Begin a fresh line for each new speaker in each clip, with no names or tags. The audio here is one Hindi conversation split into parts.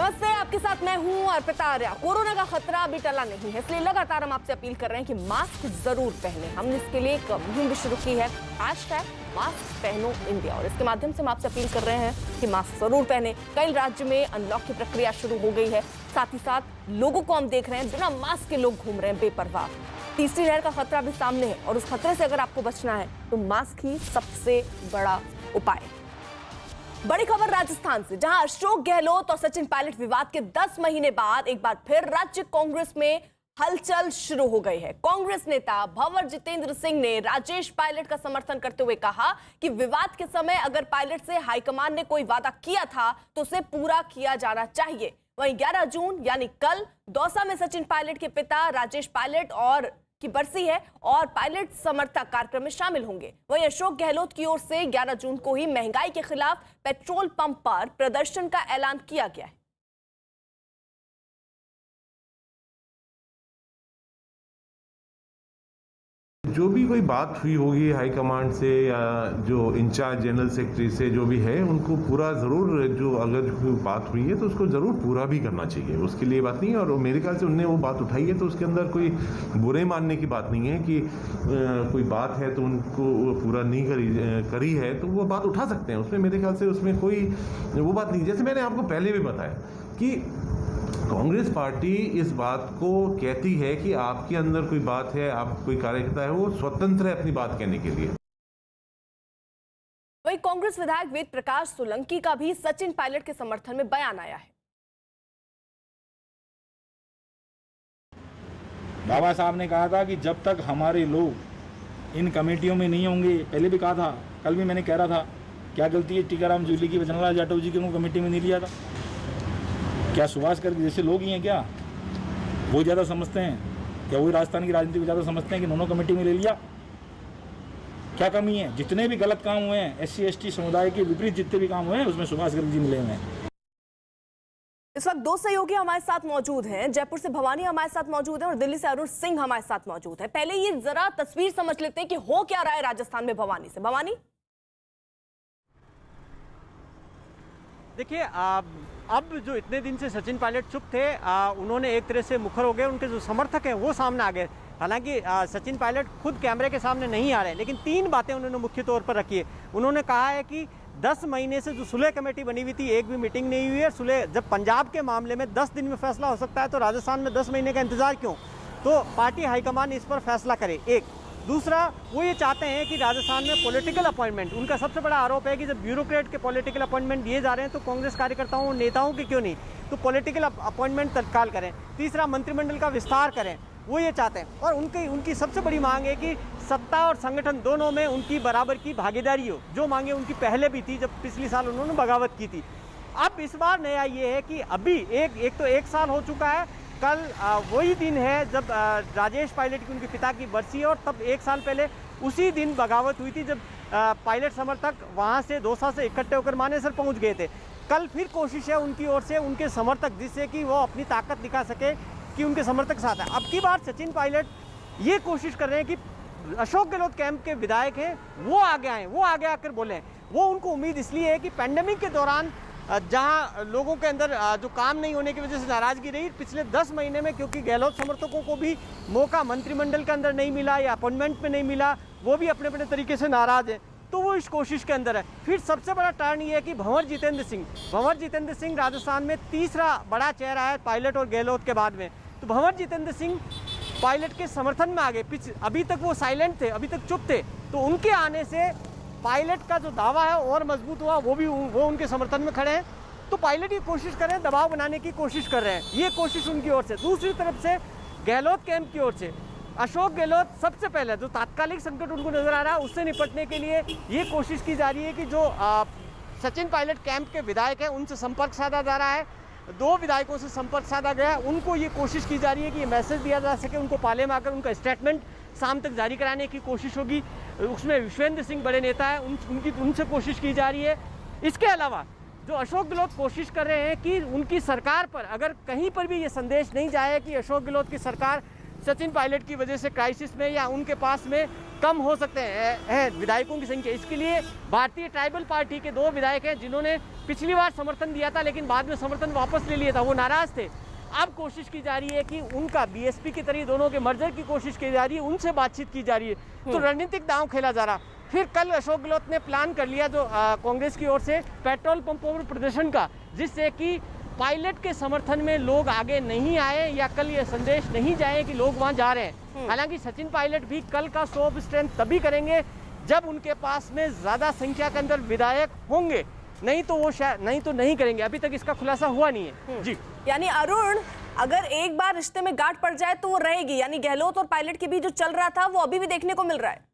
नमस्ते, आपके साथ मैं हूं अर्पिता आर्या। कोरोना का खतरा अभी टला नहीं है, इसलिए लगातार हम आपसे अपील कर रहे हैं कि मास्क जरूर पहने। हमने इसके लिए एक मुहिम भी शुरू की है, #मास्क पहनो इंडिया, और इसके माध्यम से हम आपसे अपील कर रहे हैं कि मास्क जरूर पहने। कई राज्य में अनलॉक की प्रक्रिया शुरू हो गई है, साथ ही साथ लोगों को हम देख रहे हैं बिना मास्क के लोग घूम रहे हैं बेपरवाह। तीसरी लहर का खतरा भी सामने है और उस खतरे से अगर आपको बचना है तो मास्क ही सबसे बड़ा उपाय। बड़ी खबर राजस्थान से, जहां अशोक गहलोत और सचिन पायलट विवाद के 10 महीने बाद एक बार फिर राज्य कांग्रेस में हलचल शुरू हो गई है। कांग्रेस नेता भंवर जितेंद्र सिंह ने राजेश पायलट का समर्थन करते हुए कहा कि विवाद के समय अगर पायलट से हाईकमान ने कोई वादा किया था तो उसे पूरा किया जाना चाहिए। वहीं 11 जून यानी कल दौसा में सचिन पायलट के पिता राजेश पायलट और की बरसी है और पायलट समर्थक कार्यक्रम में शामिल होंगे। वहीं अशोक गहलोत की ओर से 11 जून को ही महंगाई के खिलाफ पेट्रोल पंप पर प्रदर्शन का ऐलान किया गया है।
जो भी कोई बात हुई होगी हाईकमांड से या जो इंचार्ज जनरल सेक्रेटरी से जो भी है, उनको पूरा ज़रूर, जो अगर कोई बात हुई है तो उसको ज़रूर पूरा भी करना चाहिए, उसके लिए बात नहीं है। और मेरे ख्याल से उनने वो बात उठाई है तो उसके अंदर कोई बुरे मानने की बात नहीं है कि कोई बात है तो उनको पूरा नहीं करी है तो वो बात उठा सकते हैं, उसमें मेरे ख्याल से उसमें कोई वो बात नहीं। जैसे मैंने आपको पहले भी बताया कि कांग्रेस पार्टी इस बात को कहती है कि आपके अंदर कोई बात है, आप कोई कार्यकर्ता है, वो स्वतंत्र है अपनी बात कहने के लिए।
वहीं कांग्रेस विधायक वेद प्रकाश सोलंकी का भी सचिन पायलट के समर्थन में बयान आया है।
बाबा साहब ने कहा था कि जब तक हमारे लोग इन कमेटियों में नहीं होंगे, पहले भी कहा था, कल भी मैंने कह रहा था, क्या गलती है टीकाराम जूली की, वचनलाल जाटव जी को कमेटी में नहीं लिया था? क्या सुभाष गर्ग जैसे लोग ही हैं क्या? वो ज़्यादा समझते हैं क्या? वही राजस्थान की राजनीति को ज़्यादा समझते हैं कि दोनों कमेटी में ले लिया? क्या कमी है? जितने भी गलत काम हुए हैं, SC/ST समुदाय के विपरीत जितने भी काम हुए हैं, उसमें सुभाष गर्ग जी मिले हुए हैं।
इस वक्त दो सहयोगी हमारे साथ मौजूद हैं। जयपुर से भवानी हमारे साथ मौजूद है और दिल्ली से अरुण सिंह हमारे साथ मौजूद है। पहले ये जरा तस्वीर समझ लेते हैं कि हो क्या रहा है राजस्थान में। भवानी से। भवानी,
देखिए, अब जो इतने दिन से सचिन पायलट चुप थे, उन्होंने एक तरह से मुखर हो गए। उनके जो समर्थक हैं वो सामने आ गए। हालांकि सचिन पायलट खुद कैमरे के सामने नहीं आ रहे, लेकिन 3 बातें उन्होंने मुख्य तौर पर रखी है। उन्होंने कहा है कि 10 महीने से जो सुलह कमेटी बनी हुई थी, एक भी मीटिंग नहीं हुई है। सुलह, जब पंजाब के मामले में 10 दिन में फैसला हो सकता है तो राजस्थान में 10 महीने का इंतजार क्यों? तो पार्टी हाईकमान इस पर फैसला करे। एक दूसरा, वो ये चाहते हैं कि राजस्थान में पॉलिटिकल अपॉइंटमेंट, उनका सबसे बड़ा आरोप है कि जब ब्यूरोक्रेट के पॉलिटिकल अपॉइंटमेंट दिए जा रहे हैं तो कांग्रेस कार्यकर्ताओं और नेताओं के क्यों नहीं? तो पॉलिटिकल अपॉइंटमेंट तत्काल करें। तीसरा, मंत्रिमंडल का विस्तार करें, वो ये चाहते हैं। और उनकी सबसे बड़ी मांग है कि सत्ता और संगठन दोनों में उनकी बराबर की भागीदारी हो। जो मांगे उनकी पहले भी थी, जब पिछले साल उन्होंने बगावत की थी। अब इस बार नया ये है कि अभी एक साल हो चुका है। कल वही दिन है जब राजेश पायलट की, उनके पिता की बरसी है, और तब 1 साल पहले उसी दिन बगावत हुई थी जब पायलट समर्थक वहां से दौसा से इकट्ठे होकर मानेसर पहुंच गए थे। कल फिर कोशिश है उनकी ओर से, उनके समर्थक, जिससे कि वो अपनी ताकत दिखा सके कि उनके समर्थक साथ है। अब की बार सचिन पायलट ये कोशिश कर रहे हैं कि अशोक गहलोत कैंप के विधायक हैं वो आगे आए, वो आगे आकर बोलें। वो उनको उम्मीद इसलिए है कि पैंडेमिक के दौरान जहां लोगों के अंदर जो काम नहीं होने की वजह से नाराजगी रही पिछले 10 महीने में, क्योंकि गहलोत समर्थकों को भी मौका मंत्रिमंडल के अंदर नहीं मिला या अपॉइंटमेंट में नहीं मिला, वो भी अपने अपने तरीके से नाराज है, तो वो इस कोशिश के अंदर है। फिर सबसे बड़ा टर्न ये है कि भंवर जितेंद्र सिंह राजस्थान में तीसरा बड़ा चेहरा है पायलट और गहलोत के बाद में। तो भंवर जितेंद्र सिंह पायलट के समर्थन में आ गए। अभी तक वो साइलेंट थे, अभी तक चुप थे, तो उनके आने से पायलट का जो दावा है और मजबूत हुआ। वो उनके समर्थन में खड़े हैं। तो पायलट ये कोशिश कर रहे हैं, दबाव बनाने की कोशिश कर रहे हैं, ये कोशिश उनकी ओर से। दूसरी तरफ से गहलोत कैंप की ओर से अशोक गहलोत सबसे पहले जो तात्कालिक संकट उनको नजर आ रहा है उससे निपटने के लिए ये कोशिश की जा रही है कि जो सचिन पायलट कैंप के विधायक हैं उनसे संपर्क साधा जा रहा है। 2 विधायकों से संपर्क साधा गया। उनको ये कोशिश की जा रही है कि ये मैसेज दिया जा सके, उनको पाले में आकर उनका स्टेटमेंट शाम तक जारी कराने की कोशिश होगी। उसमें विश्वेंद्र सिंह बड़े नेता है, उनसे कोशिश की जा रही है। इसके अलावा जो अशोक गहलोत कोशिश कर रहे हैं कि उनकी सरकार पर अगर कहीं पर भी ये संदेश नहीं जाए कि अशोक गहलोत की सरकार सचिन पायलट की वजह से क्राइसिस में या उनके पास में कम हो सकते हैं विधायकों की संख्या। इसके लिए भारतीय ट्राइबल पार्टी के 2 विधायक हैं जिन्होंने पिछली बार समर्थन दिया था लेकिन बाद में समर्थन वापस ले लिया था, वो नाराज थे। अब कोशिश की जा रही है कि उनका बीएसपी की तरह दोनों के मर्जर की कोशिश की जा रही है, उनसे बातचीत की जा रही है, तो रणनीतिक दांव खेला जा रहा। फिर कल अशोक गहलोत ने प्लान कर लिया जो कांग्रेस की ओर से पेट्रोल पंपों पर प्रदर्शन का, जिससे कि पायलट के समर्थन में लोग आगे नहीं आए या कल ये संदेश नहीं जाए कि लोग वहां जा रहे हैं। हालांकि सचिन पायलट भी कल का शो ऑफ स्ट्रेंथ तभी करेंगे जब उनके पास में ज्यादा संख्या के अंदर विधायक होंगे, नहीं तो वो नहीं तो नहीं करेंगे। अभी तक इसका खुलासा हुआ नहीं है। जी,
यानी अरुण, अगर एक बार रिश्ते में गांठ पड़ जाए तो वो रहेगी, यानी गहलोत और पायलट के बीच जो चल रहा था वो अभी भी देखने को मिल रहा है।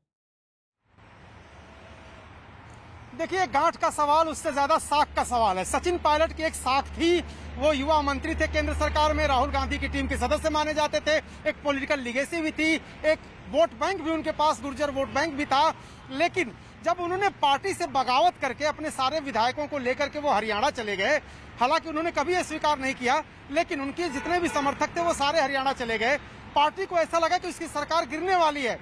देखिए, गांठ का सवाल उससे ज्यादा साख का सवाल है। सचिन पायलट की एक साख थी, वो युवा मंत्री थे केंद्र सरकार में, राहुल गांधी की टीम के सदस्य माने जाते थे, एक पॉलिटिकल लीगेसी भी थी, एक वोट बैंक भी उनके पास, गुर्जर वोट बैंक भी था। लेकिन जब उन्होंने पार्टी से बगावत करके अपने सारे विधायकों को लेकर के वो हरियाणा चले गए, हालांकि उन्होंने कभी यह स्वीकार नहीं किया, लेकिन उनके जितने भी समर्थक थे वो सारे हरियाणा चले गए। पार्टी को ऐसा लगा कि उसकी सरकार गिरने वाली है।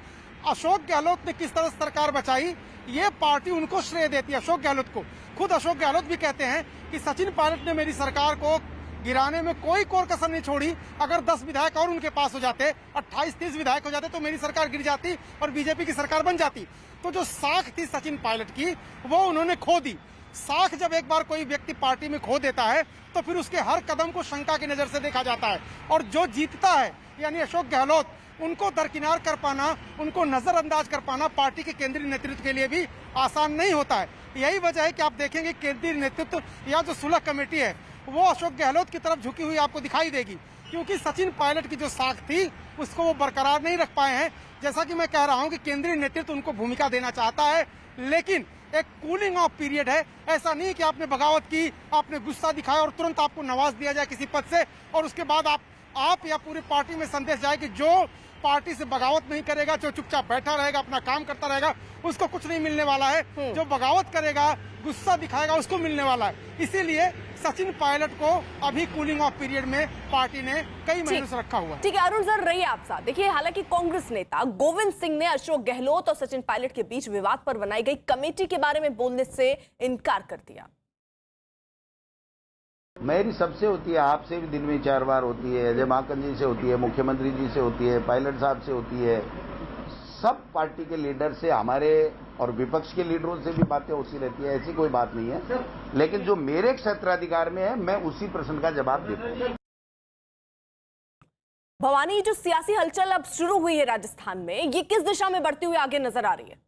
अशोक गहलोत ने किस तरह सरकार बचाई, ये पार्टी उनको श्रेय देती है, अशोक गहलोत को। खुद अशोक गहलोत भी कहते हैं कि सचिन पायलट ने मेरी सरकार को गिराने में कोई कोर कसर नहीं छोड़ी। अगर 10 विधायक और उनके पास हो जाते, 28-30 विधायक हो जाते, तो मेरी सरकार गिर जाती और बीजेपी की सरकार बन जाती। तो जो साख थी सचिन पायलट की, वो उन्होंने खो दी। साख जब एक बार कोई व्यक्ति पार्टी में खो देता है तो फिर उसके हर कदम को शंका की नजर से देखा जाता है, और जो जीतता है यानी अशोक गहलोत, उनको दरकिनार कर पाना, उनको नजरअंदाज कर पाना पार्टी के केंद्रीय नेतृत्व के लिए भी आसान नहीं होता है। यही वजह है कि आप देखेंगे केंद्रीय नेतृत्व या जो सुलह कमेटी है वो अशोक गहलोत की तरफ झुकी हुई आपको दिखाई देगी, क्योंकि सचिन पायलट की जो साख थी उसको वो बरकरार नहीं रख पाए हैं। जैसा कि मैं कह रहा हूं कि केंद्रीय नेतृत्व उनको भूमिका देना चाहता है, लेकिन एक कूलिंग ऑफ पीरियड है। ऐसा नहीं है कि आपने बगावत की, आपने गुस्सा दिखाया और तुरंत आपको नवाज दिया जाए किसी पद से, और उसके बाद आप या पूरी पार्टी में संदेश जाए कि जो पार्टी से बगावत नहीं करेगा, जो चुपचाप बैठा रहेगा, अपना काम करता रहेगा, उसको कुछ नहीं मिलने वाला है। जो बगावत करेगा, गुस्सा दिखाएगा, उसको मिलने वाला है। इसीलिए सचिन पायलट को अभी कूलिंग ऑफ पीरियड में पार्टी ने कई महीनों से रखा हुआ है।
ठीक है अरुण सर, रहिए आप साथ। देखिए, हालांकि कांग्रेस नेता गोविंद सिंह ने अशोक गहलोत और सचिन पायलट के बीच विवाद पर बनाई गई कमेटी के बारे में बोलने से इनकार कर दिया।
मेरी सबसे होती है, आपसे भी दिन में 4 बार होती है, अजय माकन जी से होती है, मुख्यमंत्री जी से होती है, पायलट साहब से होती है, सब पार्टी के लीडर से, हमारे और विपक्ष के लीडरों से भी बातें होती रहती है, ऐसी कोई बात नहीं है। लेकिन जो मेरे क्षेत्राधिकार में है, मैं उसी प्रश्न का जवाब देता हूं।
भवानी, जो सियासी हलचल अब शुरू हुई है राजस्थान में, ये किस दिशा में बढ़ती हुई आगे नजर आ रही है?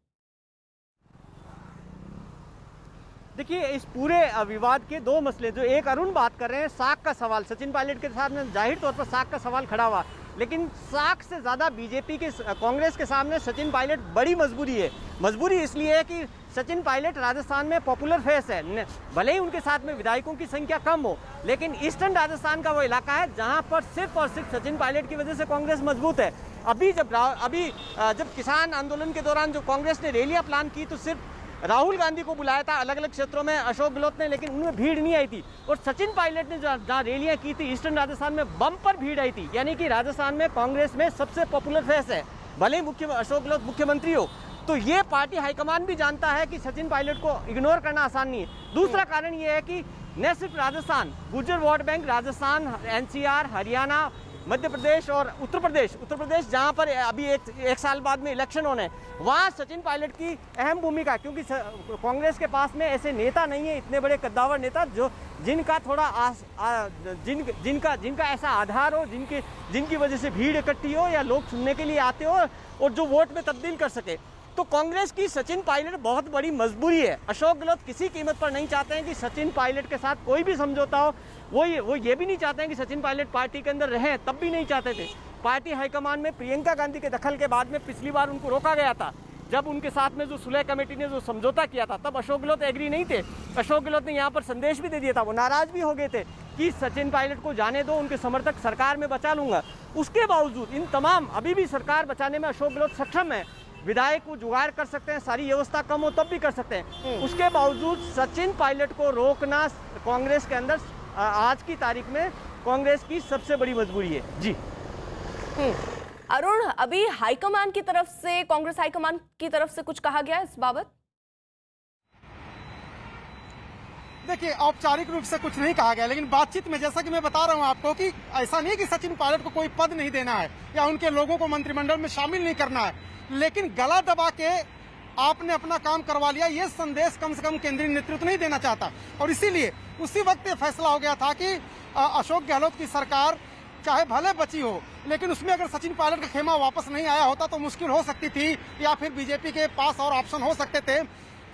देखिए, इस पूरे विवाद के 2 मसले, जो एक अरुण बात कर रहे हैं, साख का सवाल, सचिन पायलट के सामने जाहिर तौर पर साख का सवाल खड़ा हुआ, लेकिन साख से ज्यादा बीजेपी के, कांग्रेस के सामने सचिन पायलट बड़ी मजबूरी है। मजबूरी इसलिए है कि सचिन पायलट राजस्थान में पॉपुलर फेस है, भले ही उनके साथ में विधायकों की संख्या कम हो, लेकिन ईस्टर्न राजस्थान का वो इलाका है जहां पर सिर्फ और सिर्फ सचिन पायलट की वजह से कांग्रेस मजबूत है। अभी जब किसान आंदोलन के दौरान जो कांग्रेस ने रैलियां प्लान की, तो सिर्फ राहुल गांधी को बुलाया था अलग अलग क्षेत्रों में अशोक गहलोत ने, लेकिन उनमें भीड़ नहीं आई थी। और सचिन पायलट ने जहाँ रैलियां की थी ईस्टर्न राजस्थान में, बम पर भीड़ आई थी। यानी कि राजस्थान में कांग्रेस में सबसे पॉपुलर फेस है, भले ही अशोक गहलोत मुख्यमंत्री हो। तो ये पार्टी हाईकमान भी जानता है कि सचिन पायलट को इग्नोर करना आसान नहीं है। दूसरा कारण ये है कि न सिर्फ Rajasthan, Gurjar vote bank Rajasthan, NCR, Haryana, Madhya Pradesh और उत्तर प्रदेश जहां पर अभी एक साल बाद में इलेक्शन होने, वहां सचिन पायलट की अहम भूमिका, क्योंकि कांग्रेस के पास में ऐसे नेता नहीं है, इतने बड़े कद्दावर नेता जो जिनका थोड़ा जिनका ऐसा आधार हो, जिनकी वजह से भीड़ इकट्ठी हो या लोग सुनने के लिए आते हो और जो वोट में तब्दील कर सके। तो कांग्रेस की सचिन पायलट बहुत बड़ी मजबूरी है। अशोक गहलोत किसी कीमत पर नहीं चाहते हैं कि सचिन पायलट के साथ कोई भी समझौता हो। वो ये भी नहीं चाहते हैं कि सचिन पायलट पार्टी के अंदर रहें, तब भी नहीं चाहते थे। पार्टी हाईकमान में प्रियंका गांधी के दखल के बाद में पिछली बार उनको रोका गया था, जब उनके साथ में जो सुलह कमेटी ने जो समझौता किया था, तब अशोक गहलोत एग्री नहीं थे। अशोक गहलोत ने यहाँ पर संदेश भी दे दिया था, वो नाराज भी हो गए थे कि सचिन पायलट को जाने दो, उनके समर्थक सरकार में बचा लूंगा। उसके बावजूद इन तमाम, अभी भी सरकार बचाने में अशोक गहलोत सक्षम है, विधायक को जुगाड़ कर सकते हैं, सारी व्यवस्था कम हो तब भी कर सकते हैं। उसके बावजूद सचिन पायलट को रोकना कांग्रेस के अंदर आज की तारीख में कांग्रेस की सबसे बड़ी मजबूरी है। जी
अरुण, अभी हाईकमान की तरफ से, कांग्रेस हाईकमान की तरफ से कुछ कहा गया इस बाबत?
देखिए, औपचारिक रूप से कुछ नहीं कहा गया, लेकिन बातचीत में जैसा कि मैं बता रहा हूं आपको कि ऐसा नहीं कि सचिन पायलट को कोई पद नहीं देना है या उनके लोगों को मंत्रिमंडल में शामिल नहीं करना है, लेकिन गला दबा के आपने अपना काम करवा लिया, ये संदेश कम से कम केंद्रीय नेतृत्व नहीं देना चाहता। और इसीलिए उसी वक्त ये फैसला हो गया था कि अशोक गहलोत की सरकार चाहे भले बची हो, लेकिन उसमें अगर सचिन पायलट का खेमा वापस नहीं आया होता तो मुश्किल हो सकती थी, या फिर बीजेपी के पास और ऑप्शन हो सकते थे।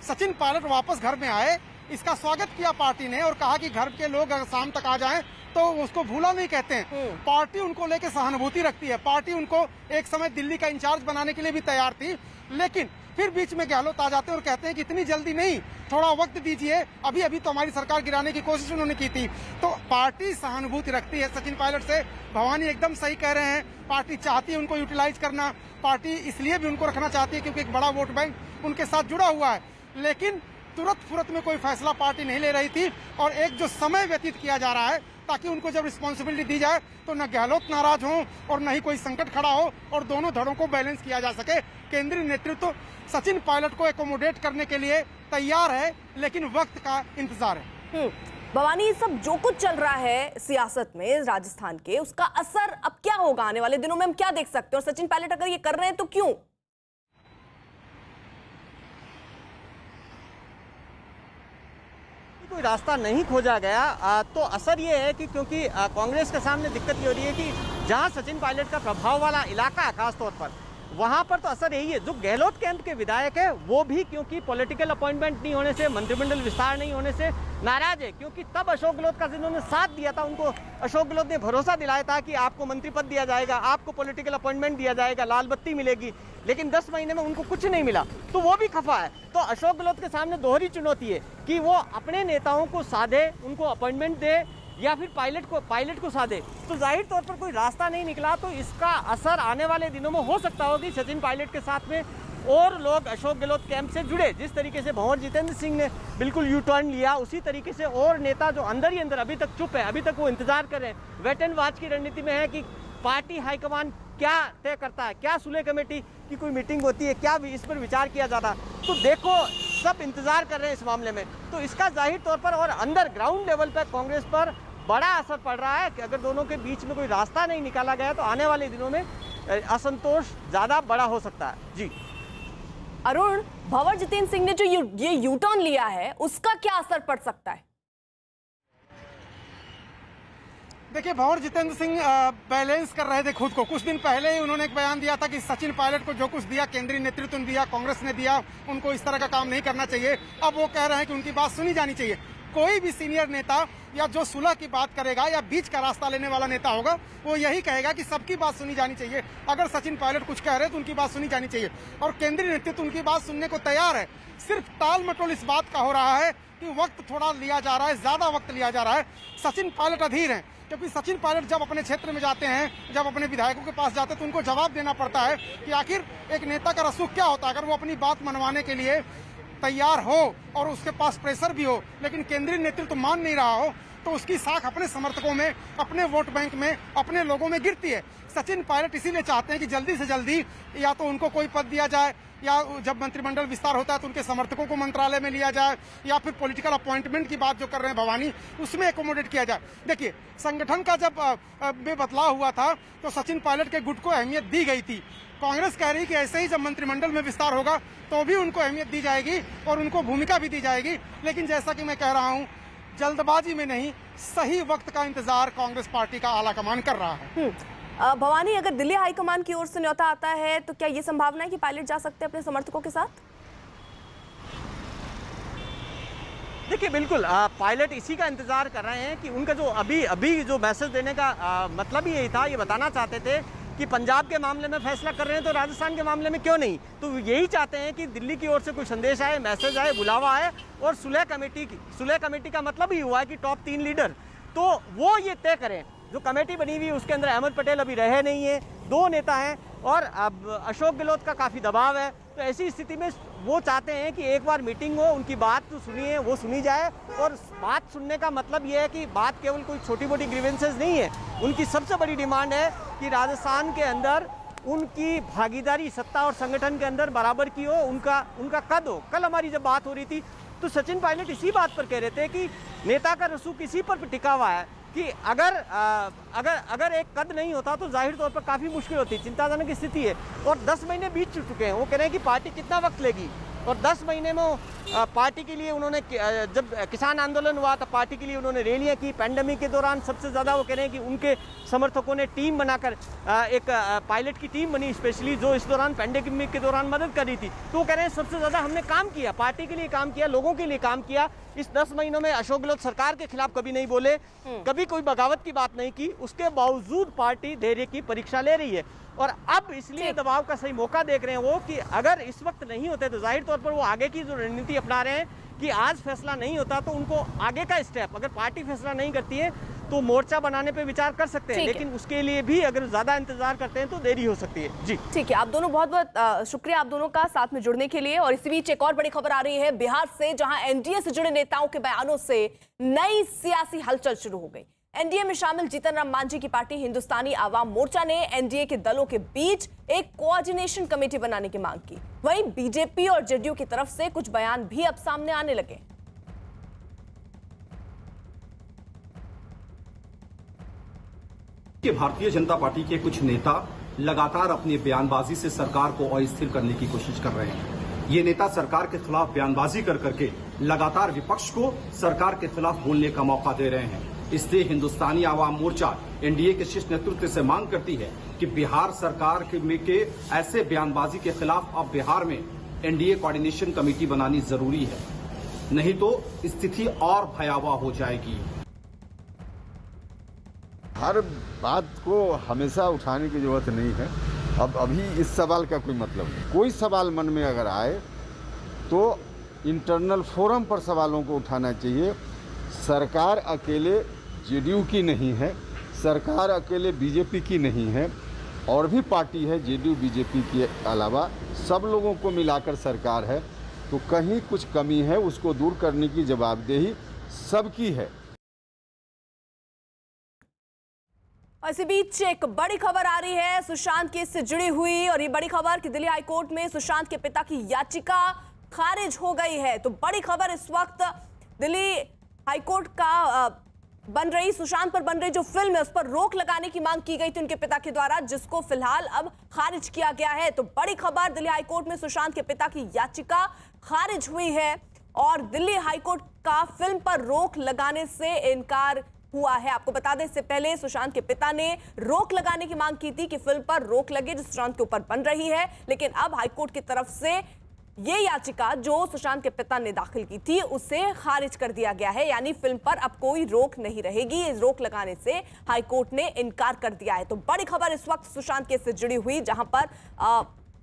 सचिन पायलट वापस घर में आए, इसका स्वागत किया पार्टी ने और कहा कि घर के लोग अगर शाम तक आ जाएं तो उसको भूला नहीं कहते हैं। पार्टी उनको लेकर सहानुभूति रखती है, पार्टी उनको एक समय दिल्ली का इंचार्ज बनाने के लिए भी तैयार थी, लेकिन फिर बीच में गहलोत आ जाते हैं और कहते हैं कि इतनी जल्दी नहीं, थोड़ा वक्त दीजिए, अभी अभी तो हमारी सरकार गिराने की कोशिश उन्होंने की थी। तो पार्टी सहानुभूति रखती है सचिन पायलट से। भवानी एकदम सही कह रहे हैं, पार्टी चाहती है उनको यूटिलाइज करना, पार्टी इसलिए भी उनको रखना चाहती है क्योंकि एक बड़ा वोट बैंक उनके साथ जुड़ा हुआ है, लेकिन तुरंत फुरत में कोई फैसला पार्टी नहीं ले रही थी। और एक जो समय व्यतीत किया जा रहा है ताकि उनको जब रिस्पॉन्सिबिलिटी दी जाए तो न गहलोत नाराज हो और न ही कोई संकट खड़ा हो और दोनों धड़ों को बैलेंस किया जा सके। केंद्रीय नेतृत्व सचिन पायलट को एकोमोडेट करने के लिए तैयार है, लेकिन वक्त का इंतजार है।
भवानी, सब जो कुछ चल रहा है सियासत में राजस्थान के, उसका असर अब क्या होगा आने वाले दिनों में, हम क्या देख सकते हैं? और सचिन पायलट अगर ये कर रहे हैं तो क्यों?
कोई रास्ता नहीं खोजा गया तो असर ये है कि क्योंकि कांग्रेस के सामने दिक्कत ये हो रही है कि जहां सचिन पायलट का प्रभाव वाला इलाका है खासतौर पर, वहां पर तो असर यही है। जो गहलोत कैंप के विधायक है वो भी क्योंकि पॉलिटिकल अपॉइंटमेंट नहीं होने से, मंत्रिमंडल विस्तार नहीं होने से नाराज है, क्योंकि तब अशोक गहलोत का जिन्होंने साथ दिया था उनको अशोक गहलोत ने भरोसा दिलाया था कि आपको मंत्री पद दिया जाएगा, आपको पॉलिटिकल अपॉइंटमेंट दिया जाएगा, लाल बत्ती मिलेगी, लेकिन 10 महीने में उनको कुछ नहीं मिला, तो वो भी खफा है। तो अशोक गहलोत के सामने दोहरी चुनौती है कि वो अपने नेताओं को साधे, उनको अपॉइंटमेंट दे, या फिर पायलट को साधे। तो जाहिर तौर पर कोई रास्ता नहीं निकला, तो इसका असर आने वाले दिनों में हो सकता हो कि सचिन पायलट के साथ में और लोग अशोक गहलोत कैंप से जुड़े। जिस तरीके से भंवर जितेंद्र सिंह ने बिल्कुल यू टर्न लिया, उसी तरीके से और नेता जो अंदर ही अंदर अभी तक चुप है, अभी तक वो इंतजार कर रहे हैं। वेट एंड वॉच की रणनीति में है कि पार्टी हाईकमान क्या तय करता है, क्या सुलह कमेटी की कोई मीटिंग होती है, क्या इस पर विचार किया जाता है। तो देखो, सब इंतजार कर रहे हैं इस मामले में, तो इसका जाहिर तौर पर और अंदर ग्राउंड लेवल पर कांग्रेस पर बड़ा असर पड़ रहा है कि अगर दोनों के बीच में कोई रास्ता नहीं निकाला गया तो आने वाले दिनों में असंतोष ज्यादा बड़ा हो सकता है। जी
अरुण, भंवर जितेंद्र सिंह ने जो ये यू टर्न लिया है उसका क्या असर पड़ सकता है?
देखिए, भंवर जितेंद्र सिंह बैलेंस कर रहे थे खुद को। कुछ दिन पहले ही उन्होंने एक बयान दिया था कि सचिन पायलट को जो कुछ दिया केंद्रीय नेतृत्व ने दिया, कांग्रेस ने दिया, उनको इस तरह का काम नहीं करना चाहिए। अब वो कह रहे हैं कि उनकी बात सुनी जानी चाहिए। कोई भी सीनियर नेता या जो सुलह की बात करेगा या बीच का रास्ता लेने वाला नेता होगा, वो यही कहेगा कि सबकी बात सुनी जानी चाहिए। अगर सचिन पायलट कुछ कह रहे हैं तो उनकी बात सुनी जानी चाहिए, और केंद्रीय नेतृत्व उनकी बात सुनने को तैयार है। सिर्फ टाल मटोल इस बात का हो रहा है कि वक्त थोड़ा लिया जा रहा है, ज्यादा वक्त लिया जा रहा है। सचिन पायलट अधीर हैं, क्योंकि सचिन पायलट जब अपने क्षेत्र में जाते हैं, जब अपने विधायकों के पास जाते हैं, तो उनको जवाब देना पड़ता है कि आखिर एक नेता का रसूख क्या होता है। अगर वो अपनी बात मनवाने के लिए तैयार हो और उसके पास प्रेशर भी हो, लेकिन केंद्रीय नेतृत्व मान नहीं रहा हो, तो उसकी साख अपने समर्थकों में, अपने वोट बैंक में, अपने लोगों में गिरती है। सचिन पायलट इसीलिए चाहते हैं कि जल्दी से जल्दी या तो उनको कोई पद दिया जाए, या जब मंत्रिमंडल विस्तार होता है तो उनके समर्थकों को मंत्रालय में लिया जाए, या फिर पॉलिटिकल अपॉइंटमेंट की बात जो कर रहे हैं भवानी, उसमें एकोमोडेट किया जाए। देखिए, संगठन का जब में बदलाव हुआ था तो सचिन पायलट के गुट को अहमियत दी गई थी। कांग्रेस कह रही कि ऐसे ही जब मंत्रिमंडल में विस्तार होगा तो भी उनको अहमियत दी जाएगी और उनको भूमिका भी दी जाएगी। लेकिन जैसा कि मैं कह रहा हूँ, जल्दबाजी में नहीं, सही वक्त का इंतजार कांग्रेस पार्टी का आलाकमान कर रहा है।
भवानी, अगर दिल्ली हाईकमान की ओर से न्योता आता है तो क्या ये संभावना है कि पायलट जा सकते हैं अपने समर्थकों के साथ?
देखिए, बिल्कुल पायलट इसी का इंतजार कर रहे हैं कि उनका जो अभी जो मैसेज देने का मतलब ही यही था, ये बताना चाहते थे कि पंजाब के मामले में फैसला कर रहे हैं तो राजस्थान के मामले में क्यों नहीं। तो यही चाहते हैं कि दिल्ली की ओर से कोई संदेश आए, मैसेज आए, बुलावा आए, और सुलह कमेटी का मतलब ही हुआ है कि टॉप 3 लीडर तो वो ये तय करें। जो कमेटी बनी हुई है उसके अंदर अहमद पटेल अभी रहे नहीं है, 2 नेता हैं, और अब अशोक गहलोत का काफ़ी दबाव है। तो ऐसी स्थिति में वो चाहते हैं कि एक बार मीटिंग हो, उनकी बात तो सुनिए, वो सुनी जाए। और बात सुनने का मतलब ये है कि बात केवल कोई छोटी मोटी ग्रीवेंसेस नहीं है, उनकी सबसे बड़ी डिमांड है कि राजस्थान के अंदर उनकी भागीदारी सत्ता और संगठन के अंदर बराबर की हो, उनका कद हो। कल हमारी जब बात हो रही थी तो सचिन पायलट इसी बात पर कह रहे थे कि नेता का रसूख इसी पर टिका हुआ है कि अगर एक कद नहीं होता तो जाहिर तौर पर काफ़ी मुश्किल होती, चिंताजनक स्थिति है। और 10 महीने बीत चुके हैं, वो कह रहे हैं कि पार्टी कितना वक्त लेगी, और 10 महीने में पार्टी के लिए उन्होंने, जब किसान आंदोलन हुआ तो पार्टी के लिए उन्होंने रैलियां की। पैंडेमिक के दौरान सबसे ज़्यादा वो कह रहे हैं कि उनके समर्थकों ने टीम बनाकर एक पायलट की टीम बनी स्पेशली, जो इस दौरान पैंडेमिक के दौरान मदद कर रही थी। तो वो कह रहे हैं सबसे ज़्यादा हमने काम किया, पार्टी के लिए काम किया, लोगों के लिए काम किया। इस 10 महीनों में अशोक गहलोत सरकार के खिलाफ कभी नहीं बोले, कभी कोई बगावत की बात नहीं की, उसके बावजूद पार्टी धैर्य की परीक्षा ले रही है। और अब इसलिए दबाव का सही मौका देख रहे हैं वो कि अगर इस वक्त नहीं होते तो जाहिर तौर पर वो आगे की जो रणनीति अपना रहे हैं कि आज फैसला नहीं होता तो उनको आगे का स्टेप, अगर पार्टी फैसला नहीं करती है तो मोर्चा बनाने पे विचार कर सकते हैं, लेकिन उसके लिए भी अगर ज्यादा इंतजार करते हैं तो देरी हो सकती है। जी
ठीक है, आप दोनों बहुत बहुत शुक्रिया आप दोनों का साथ में जुड़ने के लिए। और इसी बीच एक और बड़ी खबर आ रही है बिहार से, जहां एनडीए से जुड़े नेताओं के बयानों से नई सियासी हलचल शुरू हो गई। एनडीए में शामिल जीतन राम मांझी की पार्टी हिंदुस्तानी आवाम मोर्चा ने एनडीए के दलों के बीच एक कोऑर्डिनेशन कमेटी बनाने की मांग की। वहीं बीजेपी और जेडीयू की तरफ से कुछ बयान भी अब सामने आने लगे।
भारतीय जनता पार्टी के कुछ नेता लगातार अपनी बयानबाजी से सरकार को अस्थिर करने की कोशिश कर रहे हैं। ये नेता सरकार के खिलाफ बयानबाजी कर करके लगातार विपक्ष को सरकार के खिलाफ बोलने का मौका दे रहे हैं। इसलिए हिंदुस्तानी आवाम मोर्चा एनडीए के शीर्ष नेतृत्व से मांग करती है कि बिहार सरकार के ऐसे बयानबाजी के खिलाफ अब बिहार में एनडीए कोऑर्डिनेशन कमेटी बनानी जरूरी है, नहीं तो स्थिति और भयावह हो जाएगी।
हर बात को हमेशा उठाने की जरूरत नहीं है। अब अभी इस सवाल का कोई मतलब नहीं। कोई सवाल मन में अगर आए तो इंटरनल फोरम पर सवालों को उठाना चाहिए। सरकार अकेले जेडीयू की नहीं है, सरकार अकेले बीजेपी की नहीं है, और भी पार्टी है जेडीयू बीजेपी के अलावा, सब लोगों को मिलाकर सरकार है। तो कहीं कुछ कमी है, उसको दूर करने की जवाबदेही सबकी है।
इसी बीच एक बड़ी खबर आ रही है सुशांत केस से जुड़ी हुई, और ये बड़ी खबर कि दिल्ली हाईकोर्ट में सुशांत के पिता की याचिका खारिज हो गई है। तो बड़ी खबर इस वक्त दिल्ली हाईकोर्ट का सुशांत पर बन रही जो फिल्म है उस पर रोक लगाने की मांग की गई थी उनके पिता के द्वारा, जिसको फिलहाल अब खारिज किया गया है। तो बड़ी खबर, दिल्ली हाईकोर्ट में सुशांत के पिता की याचिका खारिज हुई है और दिल्ली हाईकोर्ट का फिल्म पर रोक लगाने से इनकार हुआ है। आपको बता दें, इससे पहले सुशांत के पिता ने रोक लगाने की मांग की थी कि फिल्म पर रोक लगे जो सुशांत के ऊपर बन रही है, लेकिन अब हाईकोर्ट की तरफ से ये याचिका जो सुशांत के पिता ने दाखिल की थी उसे खारिज कर दिया गया है, यानी फिल्म पर अब कोई रोक नहीं रहेगी। इस रोक लगाने से हाईकोर्ट ने इनकार कर दिया है। तो बड़ी खबर इस वक्त सुशांत केस से जुड़ी हुई, जहां पर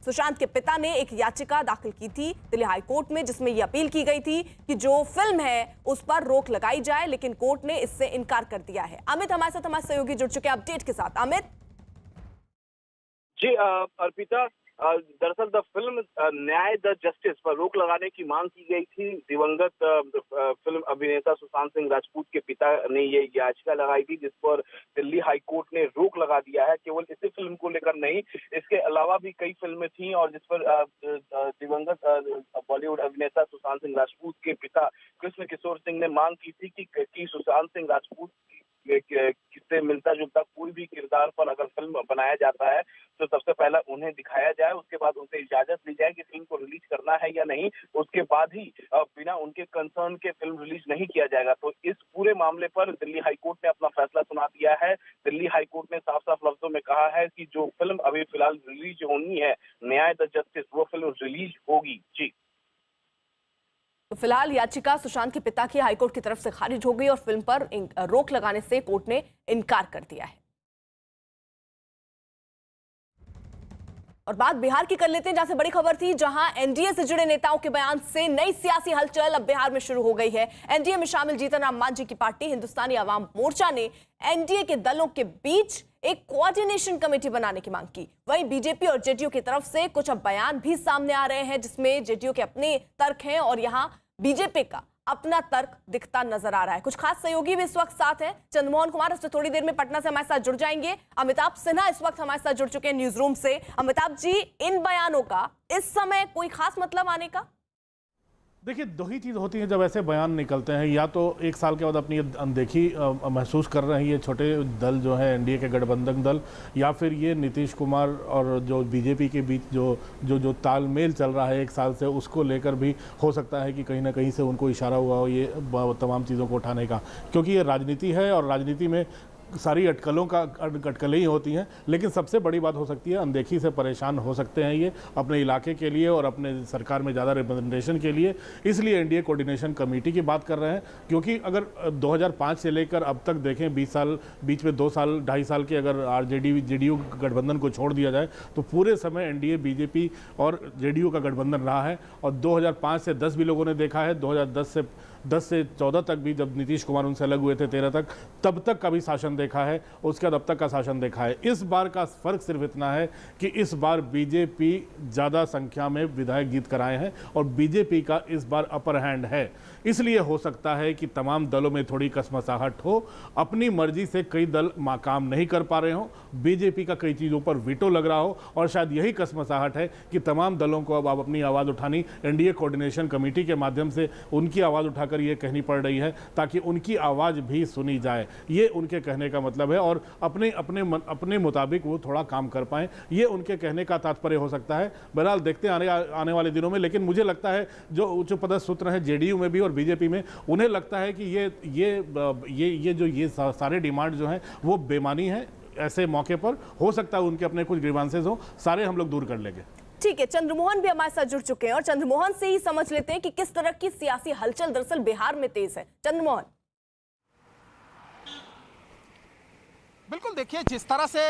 सुशांत के पिता ने एक याचिका दाखिल की थी दिल्ली हाईकोर्ट में, जिसमें यह अपील की गई थी कि जो फिल्म है उस पर रोक लगाई जाए, लेकिन कोर्ट ने इससे इनकार कर दिया है। अमित हमारे साथ, हमारे सहयोगी जुड़ चुके हैं अपडेट के साथ। अमित
जी अर्पिता, दरअसल द फिल्म न्याय द जस्टिस पर रोक लगाने की मांग की गई थी। दिवंगत फिल्म अभिनेता सुशांत सिंह राजपूत के पिता ने ये याचिका लगाई थी, जिस पर दिल्ली हाईकोर्ट ने रोक लगा दिया है। केवल इसी फिल्म को लेकर नहीं, इसके अलावा भी कई फिल्में थीं और जिस पर दिवंगत बॉलीवुड अभिनेता सुशांत सिंह राजपूत के पिता कृष्ण किशोर सिंह ने मांग की थी कि सुशांत सिंह राजपूत से मिलता जुलता कोई भी किरदार पर अगर फिल्म बनाया जाता है तो सबसे पहले उन्हें दिखाया जाए, उसके बाद उनसे इजाजत ली जाए कि फिल्म को रिलीज करना है या नहीं, उसके बाद ही बिना उनके कंसर्न के फिल्म रिलीज नहीं किया जाएगा। तो इस पूरे मामले पर दिल्ली हाईकोर्ट ने अपना फैसला सुना दिया है। दिल्ली हाईकोर्ट ने साफ साफ लफ्जों में कहा है कि जो फिल्म अभी फिलहाल रिलीज होनी है न्याय द जस्टिस, वो फिल्म रिलीज होगी। जी,
तो फिलहाल याचिका सुशांत के पिता की हाईकोर्ट की तरफ से खारिज हो गई और फिल्म पर रोक लगाने से कोर्ट ने इनकार कर दिया है। और बात बिहार की कर लेते हैं, जहां से बड़ी खबर थी, जहां एनडीए से जुड़े नेताओं के बयान से नई सियासी हलचल अब बिहार में शुरू हो गई है। एनडीए में शामिल जीतन राम मांझी की पार्टी हिंदुस्तानी आवाम मोर्चा ने एनडीए के दलों के बीच एक कोऑर्डिनेशन कमेटी बनाने की मांग की। वहीं बीजेपी और जेडीयू की तरफ से कुछ अब बयान भी सामने आ रहे हैं, जिसमें जेडीयू के अपने तर्क हैं और यहां बीजेपी का अपना तर्क दिखता नजर आ रहा है। कुछ खास सहयोगी भी इस वक्त साथ हैं। चंद्रमोहन कुमार इससे थोड़ी देर में पटना से हमारे साथ जुड़ जाएंगे। अमिताभ सिन्हा इस वक्त हमारे साथ जुड़ चुके हैं न्यूज रूम से। अमिताभ जी, इन बयानों का इस समय कोई खास मतलब आने का?
देखिए, दो ही चीज़ होती है जब ऐसे बयान निकलते हैं। या तो एक साल के बाद अपनी अनदेखी महसूस कर रहे हैं ये छोटे दल जो है एनडीए के गठबंधन दल, या फिर ये नीतीश कुमार और जो बीजेपी के बीच जो तालमेल चल रहा है एक साल से, उसको लेकर भी हो सकता है कि कहीं ना कहीं से उनको इशारा हुआ हो ये तमाम चीज़ों को उठाने का। क्योंकि ये राजनीति है और राजनीति में सारी अटकलें ही होती हैं। लेकिन सबसे बड़ी बात हो सकती है, अनदेखी से परेशान हो सकते हैं ये अपने इलाके के लिए और अपने सरकार में ज़्यादा रिप्रेजेंटेशन के लिए। इसलिए एनडीए कोऑर्डिनेशन कमेटी की बात कर रहे हैं। क्योंकि अगर 2005 से लेकर अब तक देखें, 20 साल, बीच में 2 साल 2.5 साल के अगर आरजेडी जेडीयू गठबंधन को छोड़ दिया जाए तो पूरे समय एनडीए बीजेपी और जेडीयू का गठबंधन रहा है। और 2005 से 10 भी लोगों ने देखा है, 2010 से 14 तक भी, जब नीतीश कुमार उनसे अलग हुए थे 13 तक, तब तक का भी शासन देखा है, उसके बाद अब तक का शासन देखा है। इस बार का फर्क सिर्फ इतना है कि इस बार बीजेपी ज़्यादा संख्या में विधायक जीत कर आए हैं और बीजेपी का इस बार अपर हैंड है। इसलिए हो सकता है कि तमाम दलों में थोड़ी कसमसाहट हो, अपनी मर्जी से कई दल काम नहीं कर पा रहे हों, बीजेपी का कई चीज़ों पर वीटो लग रहा हो, और शायद यही कसमसाहट है कि तमाम दलों को अब अपनी आवाज़ उठानी एनडीए कोऑर्डिनेशन कमेटी के माध्यम से उनकी आवाज़ उठाकर ये कहनी पड़ रही है ताकि उनकी आवाज़ भी सुनी जाए। ये उनके कहने का मतलब है और अपने मुताबिक वो थोड़ा काम कर पाएँ, ये उनके कहने का तात्पर्य हो सकता है। बहरहाल देखते हैं आने वाले दिनों में। लेकिन मुझे लगता है जो उच्च पदस्थ सूत्र हैं जेडीयू में भी और बीजेपी में, उन्हें लगता है कि ये सारे डिमांड जो हैं वो बेमानी है। ऐसे मौके पर हो सकता है उनके अपने कुछ ग्रीवांसेस हो, सारे हम लोग दूर कर लेंगे।
ठीक है, चंद्रमोहन भी हमारे साथ जुड़ चुके हैं और चंद्रमोहन से ही समझ लेते हैं कि किस तरह की सियासी हलचल दरअसल बिहार में तेज है। चंद्रमोहन।
बिल्कुल, देखिए जिस तरह से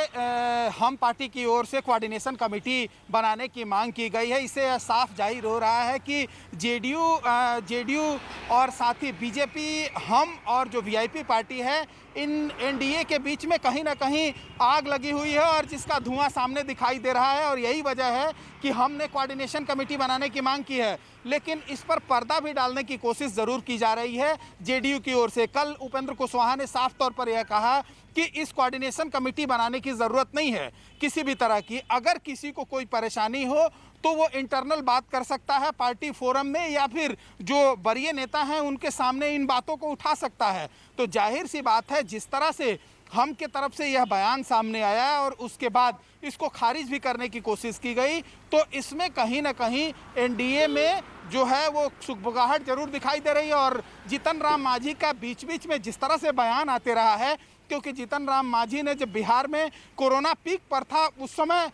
हम पार्टी की ओर से कोऑर्डिनेशन कमेटी बनाने की मांग की गई है, इससे साफ जाहिर हो रहा है कि जेडीयू और साथ ही बीजेपी, हम और जो वीआईपी पार्टी है, इन एनडीए के बीच में कहीं ना कहीं आग लगी हुई है और जिसका धुआं सामने दिखाई दे रहा है। और यही वजह है कि हमने कोऑर्डिनेशन कमेटी बनाने की मांग की है। लेकिन इस पर पर्दा भी डालने की कोशिश ज़रूर की जा रही है जेडीयू की ओर से। कल उपेंद्र कुशवाहा ने साफ तौर पर यह कहा कि इस कोऑर्डिनेशन कमेटी बनाने की ज़रूरत नहीं है किसी भी तरह की। अगर किसी को कोई परेशानी हो तो वो इंटरनल बात कर सकता है पार्टी फोरम में, या फिर जो वरीय नेता हैं उनके सामने इन बातों को उठा सकता है। तो जाहिर सी बात है, जिस तरह से हम के तरफ से यह बयान सामने आया और उसके बाद इसको खारिज भी करने की कोशिश की गई, तो इसमें कहीं ना कहीं एनडीए में जो है वो सुगबुगाहट जरूर दिखाई दे रही है। और जीतन राम मांझी का बीच बीच में जिस तरह से बयान आते रहा है, क्योंकि जीतन राम मांझी ने जब बिहार में कोरोना पीक पर था उस समय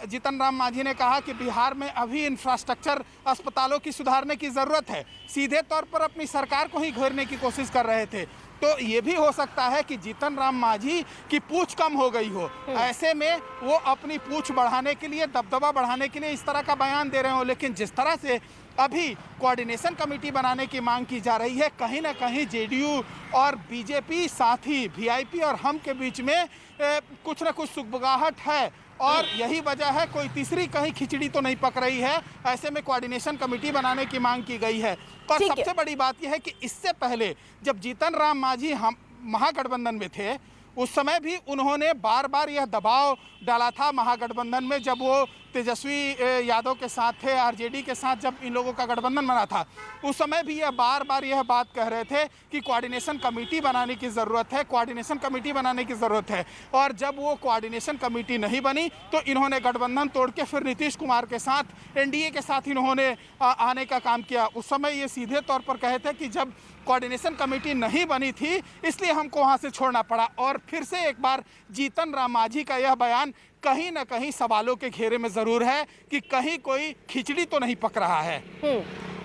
जीतन राम मांझी ने कहा कि बिहार में अभी इंफ्रास्ट्रक्चर अस्पतालों की सुधारने की ज़रूरत है। सीधे तौर पर अपनी सरकार को ही घेरने की कोशिश कर रहे थे। तो ये भी हो सकता है कि जीतन राम मांझी की पूंछ कम हो गई हो, ऐसे में वो अपनी पूंछ बढ़ाने के लिए, दबदबा बढ़ाने के लिए इस तरह का बयान दे रहे हो। लेकिन जिस तरह से अभी कोऑर्डिनेशन कमेटी बनाने की मांग की जा रही है, कहीं ना कहीं जेडीयू और बीजेपी, साथ ही वीआईपी और हम के बीच में कुछ ना कुछ सुगबुगाहट है। और यही वजह है, कोई तीसरी कहीं खिचड़ी तो नहीं पक रही है। ऐसे में कोऑर्डिनेशन कमेटी बनाने की मांग की गई है। और सबसे बड़ी बात यह है कि इससे पहले जब जीतन राम मांझी हम महागठबंधन में थे, उस समय भी उन्होंने बार बार यह दबाव डाला था महागठबंधन में, जब वो तेजस्वी यादव के साथ थे, आरजेडी के साथ जब इन लोगों का गठबंधन बना था, उस समय भी यह बार बार यह बात कह रहे थे कि कोऑर्डिनेशन कमेटी बनाने की ज़रूरत है, कोऑर्डिनेशन कमेटी बनाने की ज़रूरत है। और जब वो कोऑर्डिनेशन कमेटी नहीं बनी तो इन्होंने गठबंधन तोड़ के फिर नीतीश कुमार के साथ, एनडीए के साथ इन्होंने आने का काम किया। उस समय ये सीधे तौर पर कहे थे कि जब कोऑर्डिनेशन कमेटी नहीं बनी थी इसलिए हमको वहाँ से छोड़ना पड़ा। और फिर से एक बार जीतन राम मांझी का यह बयान कहीं ना कहीं सवालों के घेरे में जरूर है कि कहीं कोई खिचड़ी तो नहीं पक रहा है।